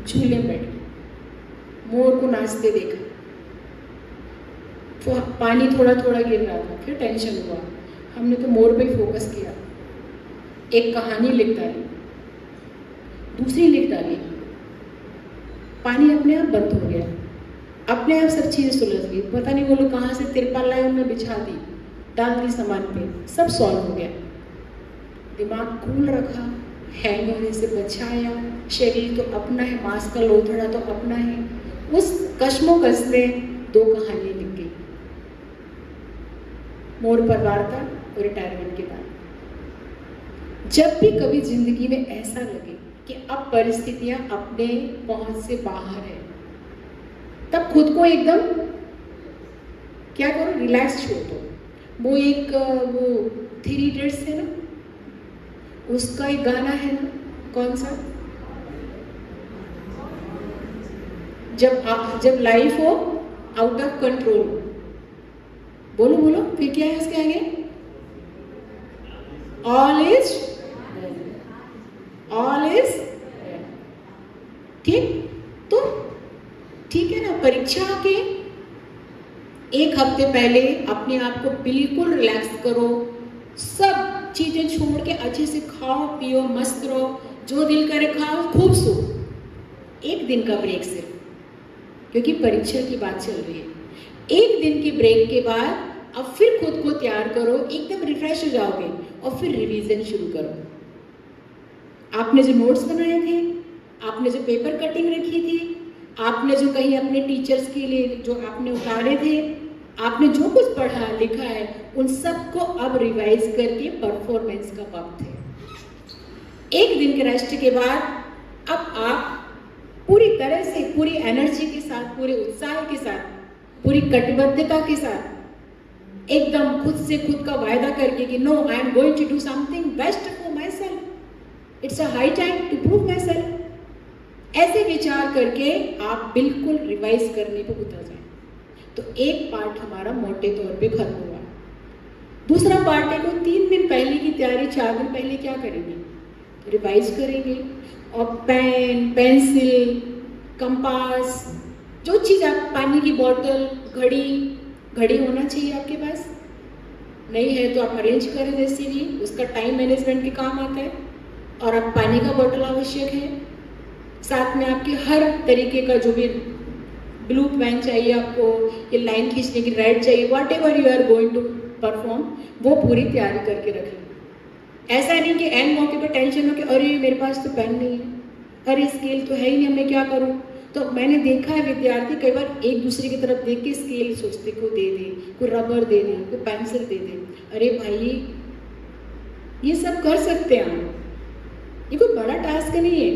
झूले में बैठी, मोर को नाचते देखा, तो पानी थोड़ा थोड़ा गिर रहा था, फिर टेंशन हुआ, हमने तो मोर पे फोकस किया, एक कहानी लिख डाली, दूसरी लिख डाली, पानी अपने आप बंद हो गया, अपने आप सब चीज़ें सुलझ गई, पता नहीं वो लोग कहाँ से तिरपाल लाए, उन्हें बिछा दी, डाल दी सामान पे, सब सॉल्व हो गया। दिमाग कूल रखा, हैंग होने से बचाया, शरीर तो अपना है, मांस का लोथड़ा तो अपना है। उस कश्मोकश में 2 कहानियाँ लिख गई, मोर पर वार्ता और रिटायरमेंट के बाद। जब भी कभी जिंदगी में ऐसा लगे कि अब परिस्थितियां अपने पहुंच से बाहर है, तब खुद को एकदम क्या करो, रिलैक्स छोड़ दो। वो 3 इडियट्स है ना, उसका एक गाना है ना, कौन सा, जब लाइफ हो आउट ऑफ कंट्रोल, बोलो बोलो, फिर क्या है उसके आगे, ऑल इज ठीक। तो ठीक है ना, परीक्षा के एक हफ्ते पहले अपने आप को बिल्कुल रिलैक्स करो, सब चीजें छोड़ के अच्छे से खाओ पियो, मस्त रहो, जो दिल करे खाओ, खूब सो, एक दिन का ब्रेक सिर्फ, क्योंकि परीक्षा की बात चल रही है। एक दिन के ब्रेक के बाद अब फिर खुद को तैयार करो, एकदम रिफ्रेश हो जाओगे और फिर रिवीजन शुरू करो। आपने जो नोट्स बनाए थे, आपने जो पेपर कटिंग रखी थी, आपने जो कहीं अपने टीचर्स के लिए जो आपने उतारे थे, आपने जो कुछ पढ़ा लिखा है, उन सबको अब रिवाइज करके परफॉर्मेंस का वक्त है। एक दिन के रेस्ट के बाद अब आप पूरी तरह से, पूरी एनर्जी के साथ, पूरे उत्साह के साथ, पूरी कटिबद्धता के साथ, एकदम खुद से खुद का वायदा करके कि no, I am going to do something best for myself, it's a high time to prove myself, ऐसे विचार करके आप बिल्कुल रिवाइज करने को उतर जाए। तो एक पार्ट हमारा मोटे तौर पे खत्म हुआ। दूसरा पार्ट है, को 3 दिन पहले की तैयारी, 4 दिन पहले क्या करेंगे, रिवाइज करेंगे, और पेन, पेंसिल, कंपास, जो चीज़ आप, पानी की बोतल, घड़ी होना चाहिए आपके पास, नहीं है तो आप अरेंज करें जैसे भी, उसका टाइम मैनेजमेंट के काम आता है। और अब पानी का बोतल आवश्यक है, साथ में आपके हर तरीके का जो भी ब्लू पेन चाहिए आपको, ये लाइन खींचने की रेड चाहिए, whatever you are going to perform, वो पूरी तैयारी करके रखें। ऐसा नहीं कि एंड मौके पर टेंशन हो कि अरे मेरे पास तो पेन नहीं है, अरे स्केल तो है ही नहीं, मैं क्या करूं। तो मैंने देखा है विद्यार्थी कई बार एक दूसरे की तरफ देख के स्केल सोचते, को दे दे, कोई रबर दे दे, कोई पेंसिल दे दे। अरे भाई, ये सब कर सकते हैं आप, ये कोई बड़ा टास्क नहीं है,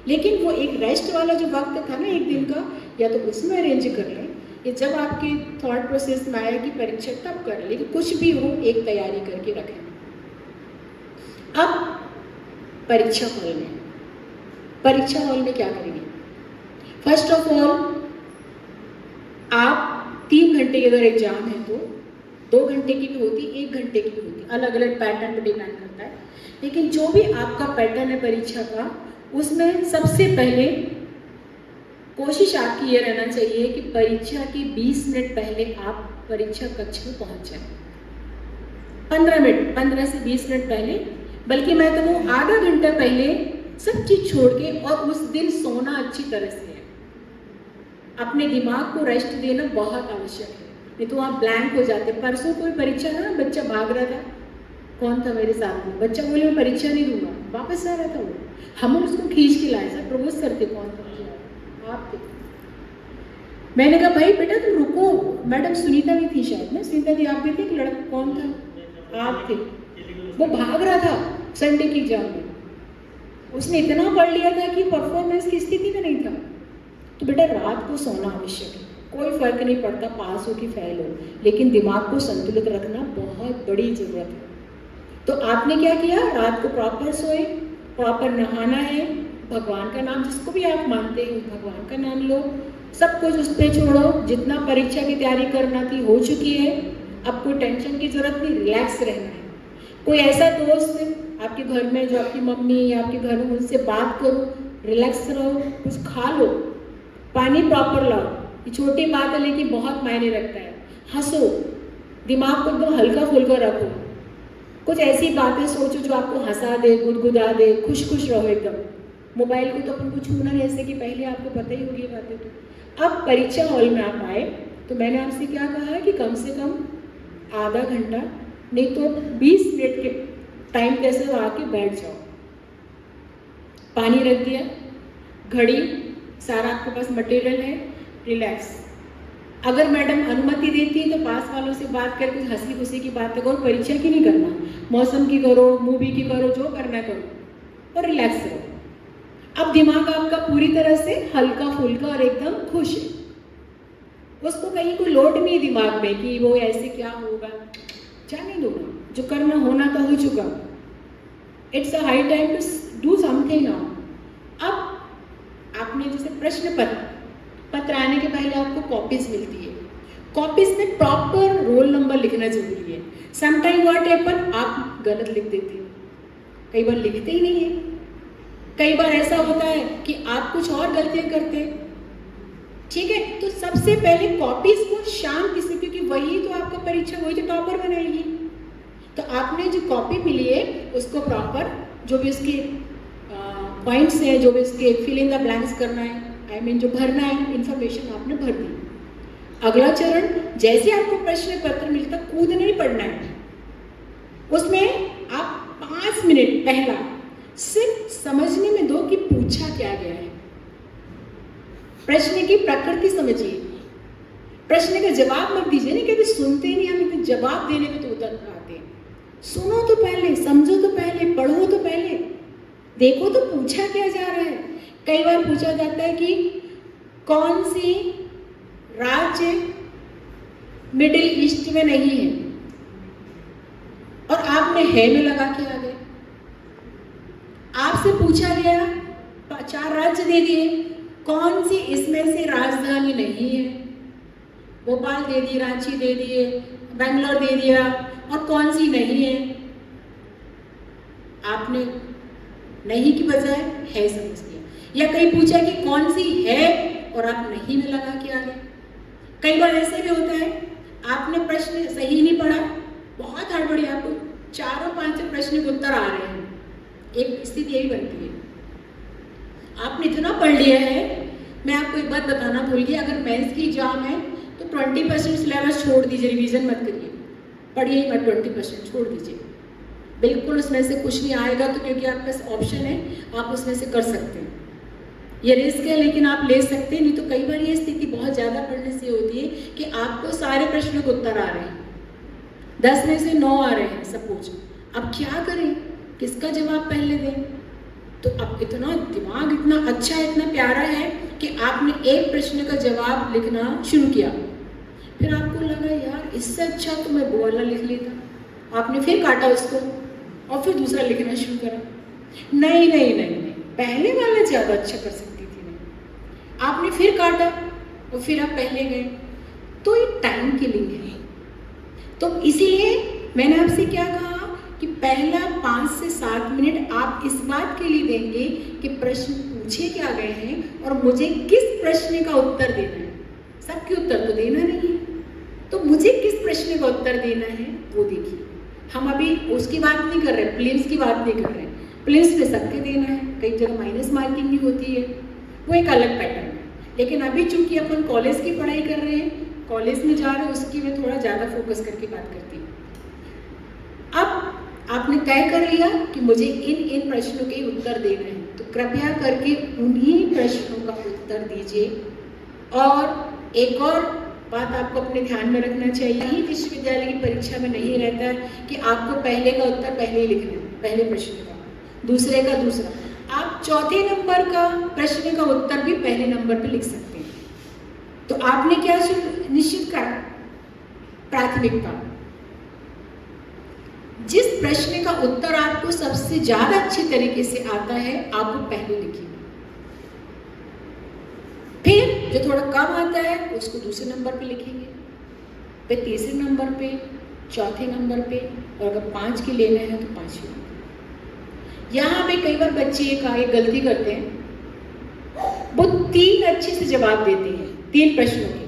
लेकिन वो एक रेस्ट वाला जो वक्त था ना एक दिन का, या तो उसमें अरेंज कर लें, या जब आपके थॉट प्रोसेस में आया कि परीक्षा तब कर लें, लेकिन कुछ भी हो एक तैयारी करके रखें। अब परीक्षा हॉल में क्या करेंगे? फर्स्ट ऑफ ऑल, आप 3 घंटे की अगर एग्जाम है तो 2 घंटे की भी होती, 1 घंटे की भी होती, अलग अलग पैटर्न पर डिपेंड करता है। लेकिन जो भी आपका पैटर्न है परीक्षा का, उसमें सबसे पहले कोशिश आपकी ये रहना चाहिए कि परीक्षा के 20 मिनट पहले आप परीक्षा कक्ष में पहुंच जाएं। 15 से 20 मिनट पहले, बल्कि मैं तो वो आधा घंटा पहले सब चीज छोड़ के, और उस दिन सोना अच्छी तरह से है, अपने दिमाग को रेस्ट देना बहुत आवश्यक है, नहीं तो आप ब्लैंक हो जाते। परसों कोई परीक्षा ना, बच्चा भाग रहा था, कौन था मेरे साथ में, बच्चा बोले मैं परीक्षा नहीं दूंगा, वापस आ रहा था वो, हम उसको खींच के लाए, सर प्रपोज करते, कौन था, आप थे। मैंने कहा भाई बेटा तुम रुको, मैडम सुनीता भी थी शायद ना, सुनीता थी, आप भी थे, लड़का कौन था, आप थे। वो भाग रहा था संडे की एग्जाम में, उसने इतना पढ़ लिया था कि परफॉर्मेंस की स्थिति में नहीं था। तो बेटा रात को सोना आवश्यक है, कोई फर्क नहीं पड़ता पास हो कि फेल हो, लेकिन दिमाग को संतुलित रखना बहुत बड़ी जरूरत है। तो आपने क्या किया, रात को प्रॉपर सोए, प्रॉपर नहाना है, भगवान का नाम, जिसको भी आप मानते हैं भगवान का नाम लो, सब कुछ उस पर छोड़ो, जितना परीक्षा की तैयारी करना थी हो चुकी है, अब कोई टेंशन की जरूरत नहीं, रिलैक्स रहना है। कोई ऐसा दोस्त आपके घर में जो आपकी मम्मी या आपके घर में, उनसे बात करो, रिलैक्स रहो, कुछ खा लो, पानी प्रॉपर लाओ, ये छोटी बात है लेकिन बहुत मायने रखता है। हंसो, दिमाग को एकदम हल्का फुल्का रखो, कुछ ऐसी बातें सोचो जो आपको हंसा दे, गुदगुदा दे, खुश रहो एकदम। मोबाइल को तो अपन को छूना नहीं, जैसे कि पहले आपको पता ही होगी बातें। तो अब परीक्षा हॉल में आप आए तो मैंने आपसे क्या कहा है कि कम से कम आधा घंटा, नहीं तो 20 मिनट के टाइम कैसे आके बैठ जाओ। पानी रख दिया, घड़ी, सारा आपके पास मटेरियल है, रिलैक्स। अगर मैडम अनुमति देती है तो पास वालों से बात कर, कुछ हंसी खुशी की बातें करो, परीक्षा की नहीं करना, मौसम की करो, मूवी की करो, जो करना करो, और रिलैक्स रहो। अब दिमाग आपका पूरी तरह से हल्का फुल्का और एकदम खुश है, उसको कहीं कोई लोड नहीं है दिमाग में कि वो ऐसे क्या होगा, जाने दो, जो करना होना तो हो चुका। It's a high time to do something now. अब आपने जैसे प्रश्न पत्र आने के पहले आपको कॉपीज मिलती है, कॉपीज में प्रॉपर रोल नंबर लिखना जरूरी है। समटाइम व्हाट हैपन, आप गलत लिख देते हो, कई बार लिखते ही नहीं है, कई बार ऐसा होता है कि आप कुछ और गलतियां करते हैं। ठीक है, तो सबसे पहले कॉपीज को शांति से, क्योंकि वही तो आपका परीक्षा, वही तो टॉपर बनाएगी। तो आपने जो कॉपी मिली है उसको प्रॉपर, जो भी उसके पॉइंट्स हैं, जो भी उसके फिल इन द ब्लैंक्स करना है, आई मीन जो भरना है इंफॉर्मेशन आपने भर दी। अगला चरण, जैसे आपको प्रश्न पत्र मिलता कूद नहीं पड़ना है, उसमें आप 5 मिनट पहला सिर्फ समझने में दो कि पूछा क्या गया है, प्रश्न की प्रकृति समझिए, प्रश्न का जवाब मत दीजिए। नहीं कहते सुनते नहीं, हम इतने जवाब देने में तो उतर आते हैं। सुनो तो पहले, समझो तो पहले, पढ़ो तो पहले, देखो तो पूछा क्या जा रहा है। कई बार पूछा जाता है कि कौन सी राज्य मिडिल ईस्ट में नहीं है, और आपने है में लगा के आ गए। आपसे पूछा गया 4 राज्य दे दिए, कौन सी इसमें से राजधानी नहीं है, भोपाल दे दिए, रांची दे दिए, बेंगलोर दे दिया, और कौन सी नहीं है। आपने नहीं की बजाय है समझ लिया। या कहीं पूछा कि कौन सी है और आप नहीं में लगा के आ गए। कई बार ऐसे भी होता है, आपने प्रश्न सही नहीं पढ़ा, बहुत हड़बड़ी, आपको 4-5 प्रश्न के उत्तर आ रहे हैं। एक स्थिति यही बनती है, आपने इतना पढ़ लिया है। मैं आपको एक बात बताना भूल गई, अगर मेंस की एग्जाम है तो 20% सिलेबस छोड़ दीजिए, रिवीजन मत करिए, पढ़िए मत, 20% छोड़ दीजिए, बिल्कुल उसमें से कुछ नहीं आएगा। तो क्योंकि आपके पास ऑप्शन है, आप उसमें से कर सकते हैं, ये रिस्क है लेकिन आप ले सकते हैं। नहीं तो कई बार ये स्थिति बहुत ज़्यादा पढ़ने से होती है कि आपको सारे प्रश्नों के उत्तर आ रहे हैं, 10 में से 9 आ रहे हैं सपोज, अब क्या करें, किसका जवाब पहले दें। तो अब इतना दिमाग इतना अच्छा है, इतना प्यारा है कि आपने एक प्रश्न का जवाब लिखना शुरू किया, फिर आपको लगा यार इससे अच्छा तो मैं वो वाला लिख लेता, आपने फिर काटा उसको और फिर दूसरा लिखना शुरू करा। नहीं नहीं नहीं नहीं, पहले वाला ज़्यादा अच्छा कर सकती थी मैं। आपने फिर काटा और फिर आप पहले गए, तो ये टाइम किलिंग है। तो इसीलिए मैंने आपसे क्या कहा कि पहला 5 से 7 मिनट आप इस बात के लिए देंगे कि प्रश्न पूछे क्या गए हैं और मुझे किस प्रश्न का उत्तर देना है। सबके उत्तर तो देना नहीं है, तो मुझे किस प्रश्न का उत्तर देना है वो देखिए। हम अभी उसकी बात नहीं कर रहे, प्रीलिम्स की बात नहीं कर रहे। प्रीलिम्स में सबके देना है, कई जगह माइनस मार्किंग भी होती है, वो एक अलग पैटर्न है। लेकिन अभी चूंकि अपन कॉलेज की पढ़ाई कर रहे हैं, कॉलेज में जा रहे हैं, उसकी मैं थोड़ा ज़्यादा फोकस करके बात करती हूँ। अब आपने तय कर लिया कि मुझे इन प्रश्नों के उत्तर देना है, तो कृपया करके उन्हीं प्रश्नों का उत्तर दीजिए। और एक और बात आपको अपने ध्यान में रखना चाहिए, विश्वविद्यालय की परीक्षा में नहीं रहता है कि आपको पहले का उत्तर पहले ही लिखना है, पहले प्रश्न का, दूसरे का दूसरा। आप चौथे नंबर का प्रश्न का उत्तर भी पहले नंबर पे लिख सकते हैं। तो आपने क्या निश्चित करा, प्राथमिकता, जिस प्रश्न का उत्तर आपको सबसे ज्यादा अच्छे तरीके से आता है आप वो पहले लिखिए, फिर जो थोड़ा कम आता है उसको दूसरे नंबर पे लिखेंगे, फिर तीसरे नंबर पे, चौथे नंबर पे, और अगर 5 के लेना है तो 5वें नंबर। यहाँ पे कई बार बच्चे एक गलती करते हैं, वो 3 अच्छे से जवाब देते हैं 3 प्रश्नों के,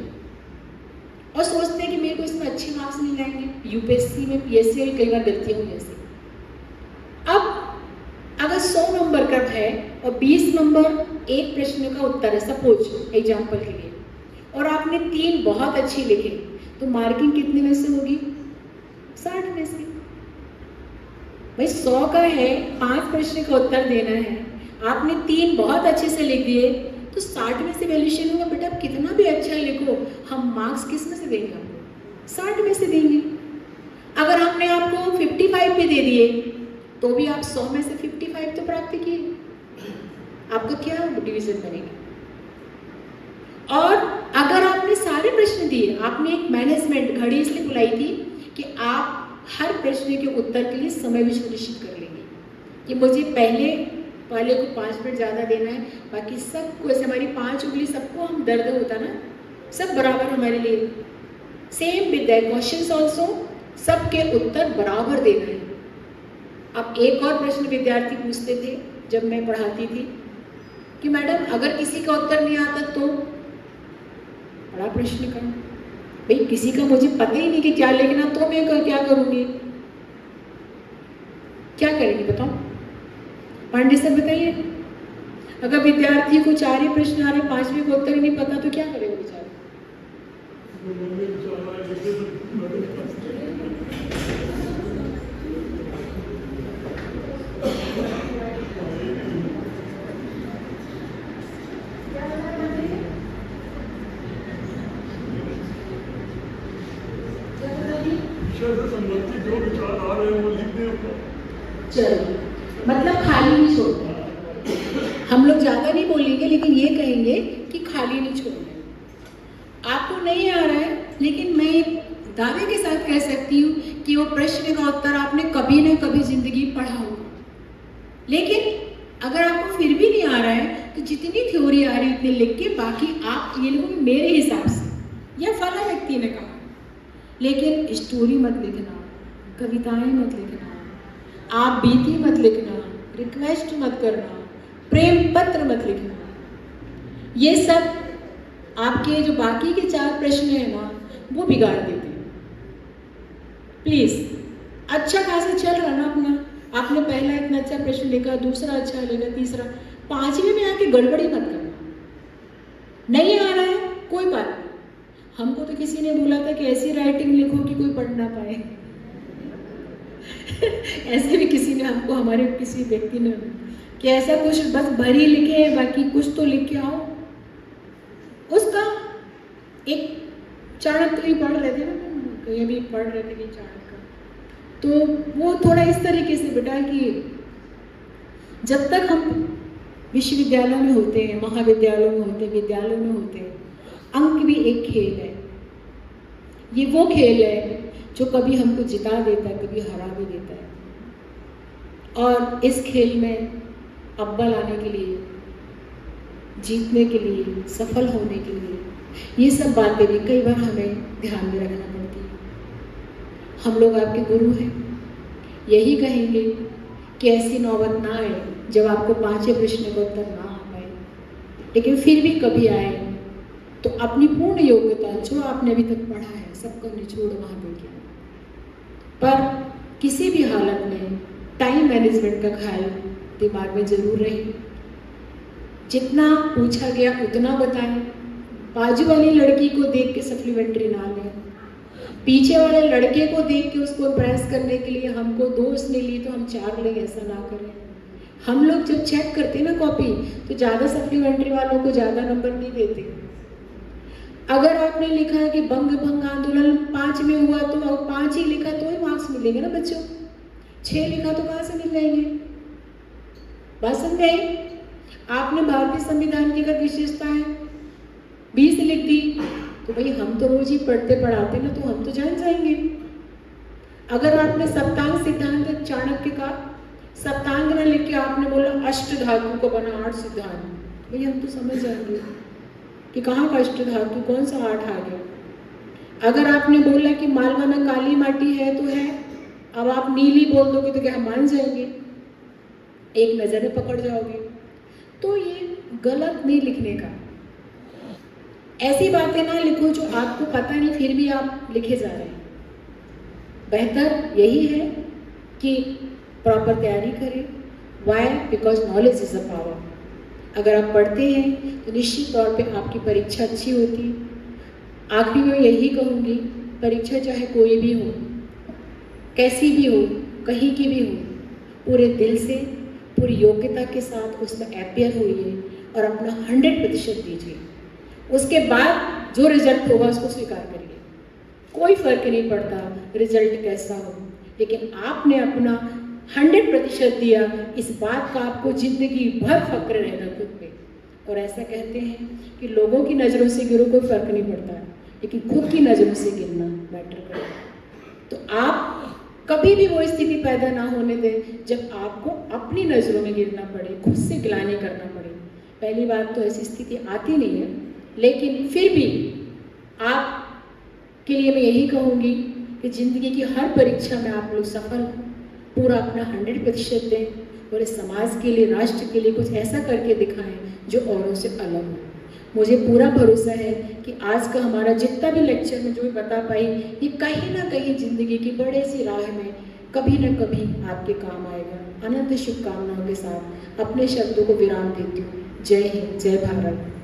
और सोचते हैं कि मेरे को इसमें अच्छे मार्क्स मिल जाएंगे। यूपीएससी में, पीएससी में कई बार गलतियां हुई ऐसी। अब अगर 100 नंबर का है और 20 नंबर एक प्रश्न का उत्तर है सपोज एग्जाम्पल के लिए, और आपने 3 बहुत अच्छे लिखे, तो मार्किंग कितने में से होगी? 60 में से। भाई 100 का है, 5 प्रश्न का उत्तर देना है, आपने 3 बहुत अच्छे से लिख दिए, तो 60 में से वैल्यूएशन होगा। बेटा आप कितना भी अच्छा लिखो, हम मार्क्स किस में से देंगे आपको? 60 में से देंगे। अगर हमने आपको 55 पे दे दिए तो भी आप 100 में से 55 तो प्राप्त किए, आपका क्या डिवीजन बनेगा? और अगर आपने सारे प्रश्न दिए, आपने एक मैनेजमेंट घड़ी इसलिए बुलाई थी कि आप हर प्रश्न के उत्तर के लिए समय भी सुनिश्चित कर लेंगे। कि मुझे पहले वाले को 5 मिनट ज़्यादा देना है, बाकी सबको ऐसे हमारी 5 उंगली सबको हम दर्द होता ना, सब बराबर हमारे लिए। Same with that questions also, सबके उत्तर बराबर देना है। अब एक और प्रश्न विद्यार्थी पूछते थे जब मैं पढ़ाती थी कि मैडम अगर किसी का उत्तर नहीं आता तो, बड़ा प्रश्न का भाई, किसी का मुझे पता ही नहीं कि क्या लिखना, तो मैं क्या करूँगी, क्या करेंगे बताओ पांडे सर बताइए। अगर विद्यार्थी को 4 ही प्रश्न आ रहे, 5वें को उत्तर ही नहीं पता तो क्या करेगा बेचारा? जो विचार आ रहे हैं वो लिख दें। चलो, मतलब खाली नहीं छोड़ना। हम लोग ज़्यादा नहीं बोलेंगे, लेकिन ये कहेंगे कि खाली नहीं छोड़ना। आपको नहीं आ रहा है, लेकिन मैं एक दावे के साथ कह सकती हूँ कि वो प्रश्न का उत्तर आपने कभी ना कभी जिंदगी पढ़ा होगा। लेकिन अगर आपको फिर भी नहीं आ रहा है, तो जितनी थ्योरी आ रही है उतनी लिख के, बाकी आप ये लोग मेरे हिसाब से या फला व्यक्ति ने कहा, लेकिन स्टोरी मत लिखना, कविताएं मत लिखना, आप बीती मत लिखना, रिक्वेस्ट मत करना, प्रेम पत्र मत लिखना। ये सब आपके जो बाकी के 4 प्रश्न हैं ना, वो बिगाड़ देते हैं। प्लीज, अच्छा खासा चल रहा ना अपना, आपने पहला इतना अच्छा प्रश्न लिखा, दूसरा अच्छा लिखा, तीसरा, 5वें में आके गड़बड़ी मत करना। नहीं आ रहा है कोई बात नहीं, हमको तो किसी ने बोला था कि ऐसी राइटिंग लिखो कि कोई पढ़ ना पाए। ऐसे भी किसी ने हमको, हमारे किसी व्यक्ति ने, कि ऐसा कुछ बस भरी लिखे, बाकी कुछ तो लिख के आओ। उसका एक चाणक्य ही पढ़ रहे थे ना, कहीं भी पढ़ रहे थे कि चाणक्य, तो वो थोड़ा इस तरीके से बेटा कि जब तक हम विश्वविद्यालय में होते हैं, महाविद्यालयों में होते हैं, विद्यालयों में होते हैं, अंक भी एक खेल है। ये वो खेल है जो कभी हमको जिता देता है, कभी हरा भी देता है। और इस खेल में अव्वल आने के लिए, जीतने के लिए, सफल होने के लिए, ये सब बातें भी कई बार हमें ध्यान में रखना पड़ती है। हम लोग आपके गुरु हैं, यही कहेंगे कि ऐसी नौबत ना आए जब आपको 5वें प्रश्न का उत्तर ना आ पाए, लेकिन फिर भी कभी आए तो अपनी पूर्ण योग्यता जो आपने अभी तक पढ़ा है सबको निचोड़ वहाँ देंगे। पर किसी भी हालत में टाइम मैनेजमेंट का ख्याल दिमाग में जरूर रहे। जितना पूछा गया उतना बताएं। बाजू वाली लड़की को देख के सप्लीमेंट्री ना लें, पीछे वाले लड़के को देख के उसको इम्प्रेस करने के लिए हमको 2 उसने ली तो हम 4 लें, ऐसा ना करें। हम लोग जब चेक करते हैं ना कॉपी, तो ज़्यादा सप्लीमेंट्री वालों को ज़्यादा नंबर नहीं देते। अगर आपने लिखा है कि बंग भंग आंदोलन 5 में हुआ तो 5 ही लिखा तो ही मार्क्स मिलेंगे ना बच्चों, 6 लिखा तो कहाँ से मिल जाएंगे? बात समझ आई? आपने भारतीय संविधान की अगर विशेषताएं 20 लिख दी तो भाई हम तो रोज ही पढ़ते पढ़ाते ना, तो हम तो जान जाएंगे। अगर आपने सप्तांग सिद्धांत चाणक्य का सप्तांग न लिख के आपने बोला अष्ट धातु को बना 8 सिद्धांत, भाई हम तो समझ जाएंगे कि कहाँ का अष्ट धातु, कौन सा 8 आ गया। अगर आपने बोला कि मालवा में काली माटी है तो है, अब आप नीली बोल दोगे तो क्या हम मान जाएंगे? एक नज़र में पकड़ जाओगे। तो ये गलत नहीं लिखने का, ऐसी बातें ना लिखो जो आपको पता नहीं फिर भी आप लिखे जा रहे हैं। बेहतर यही है कि प्रॉपर तैयारी करें। Why? Because knowledge is a power. अगर आप पढ़ते हैं तो निश्चित तौर पे आपकी परीक्षा अच्छी होती है। आखिरी में यही कहूँगी, परीक्षा चाहे कोई भी हो, कैसी भी हो, कहीं की भी हो, पूरे दिल से, पूरी योग्यता के साथ उसमें अपीयर होइए और अपना 100% दीजिए। उसके बाद जो रिजल्ट होगा उसको स्वीकार करिए। कोई फर्क नहीं पड़ता रिजल्ट कैसा हो, लेकिन आपने अपना 100% दिया, इस बात का आपको जिंदगी भर फक्र रहना खुद पे। और ऐसा कहते हैं कि लोगों की नज़रों से गिरो कोई फर्क नहीं पड़ता, लेकिन खुद की नज़रों से गिरना मैटर करता है। तो आप कभी भी वो स्थिति पैदा ना होने दें जब आपको अपनी नज़रों में गिरना पड़े, खुद से गिलानी करना पड़े। पहली बात तो ऐसी स्थिति आती नहीं है, लेकिन फिर भी आप के लिए मैं यही कहूँगी कि ज़िंदगी की हर परीक्षा में आप लोग सफल हों, पूरा अपना 100% दें और इस समाज के लिए, राष्ट्र के लिए कुछ ऐसा करके दिखाएं जो औरों से अलग हो। मुझे पूरा भरोसा है कि आज का हमारा जितना भी लेक्चर में जो भी बता पाई, ये कहीं ना कहीं ज़िंदगी की बड़े सी राह में कभी न कभी आपके काम आएगा। अनंत शुभकामनाओं के साथ अपने शब्दों को विराम देती हूँ। जय हिंद, जय भारत।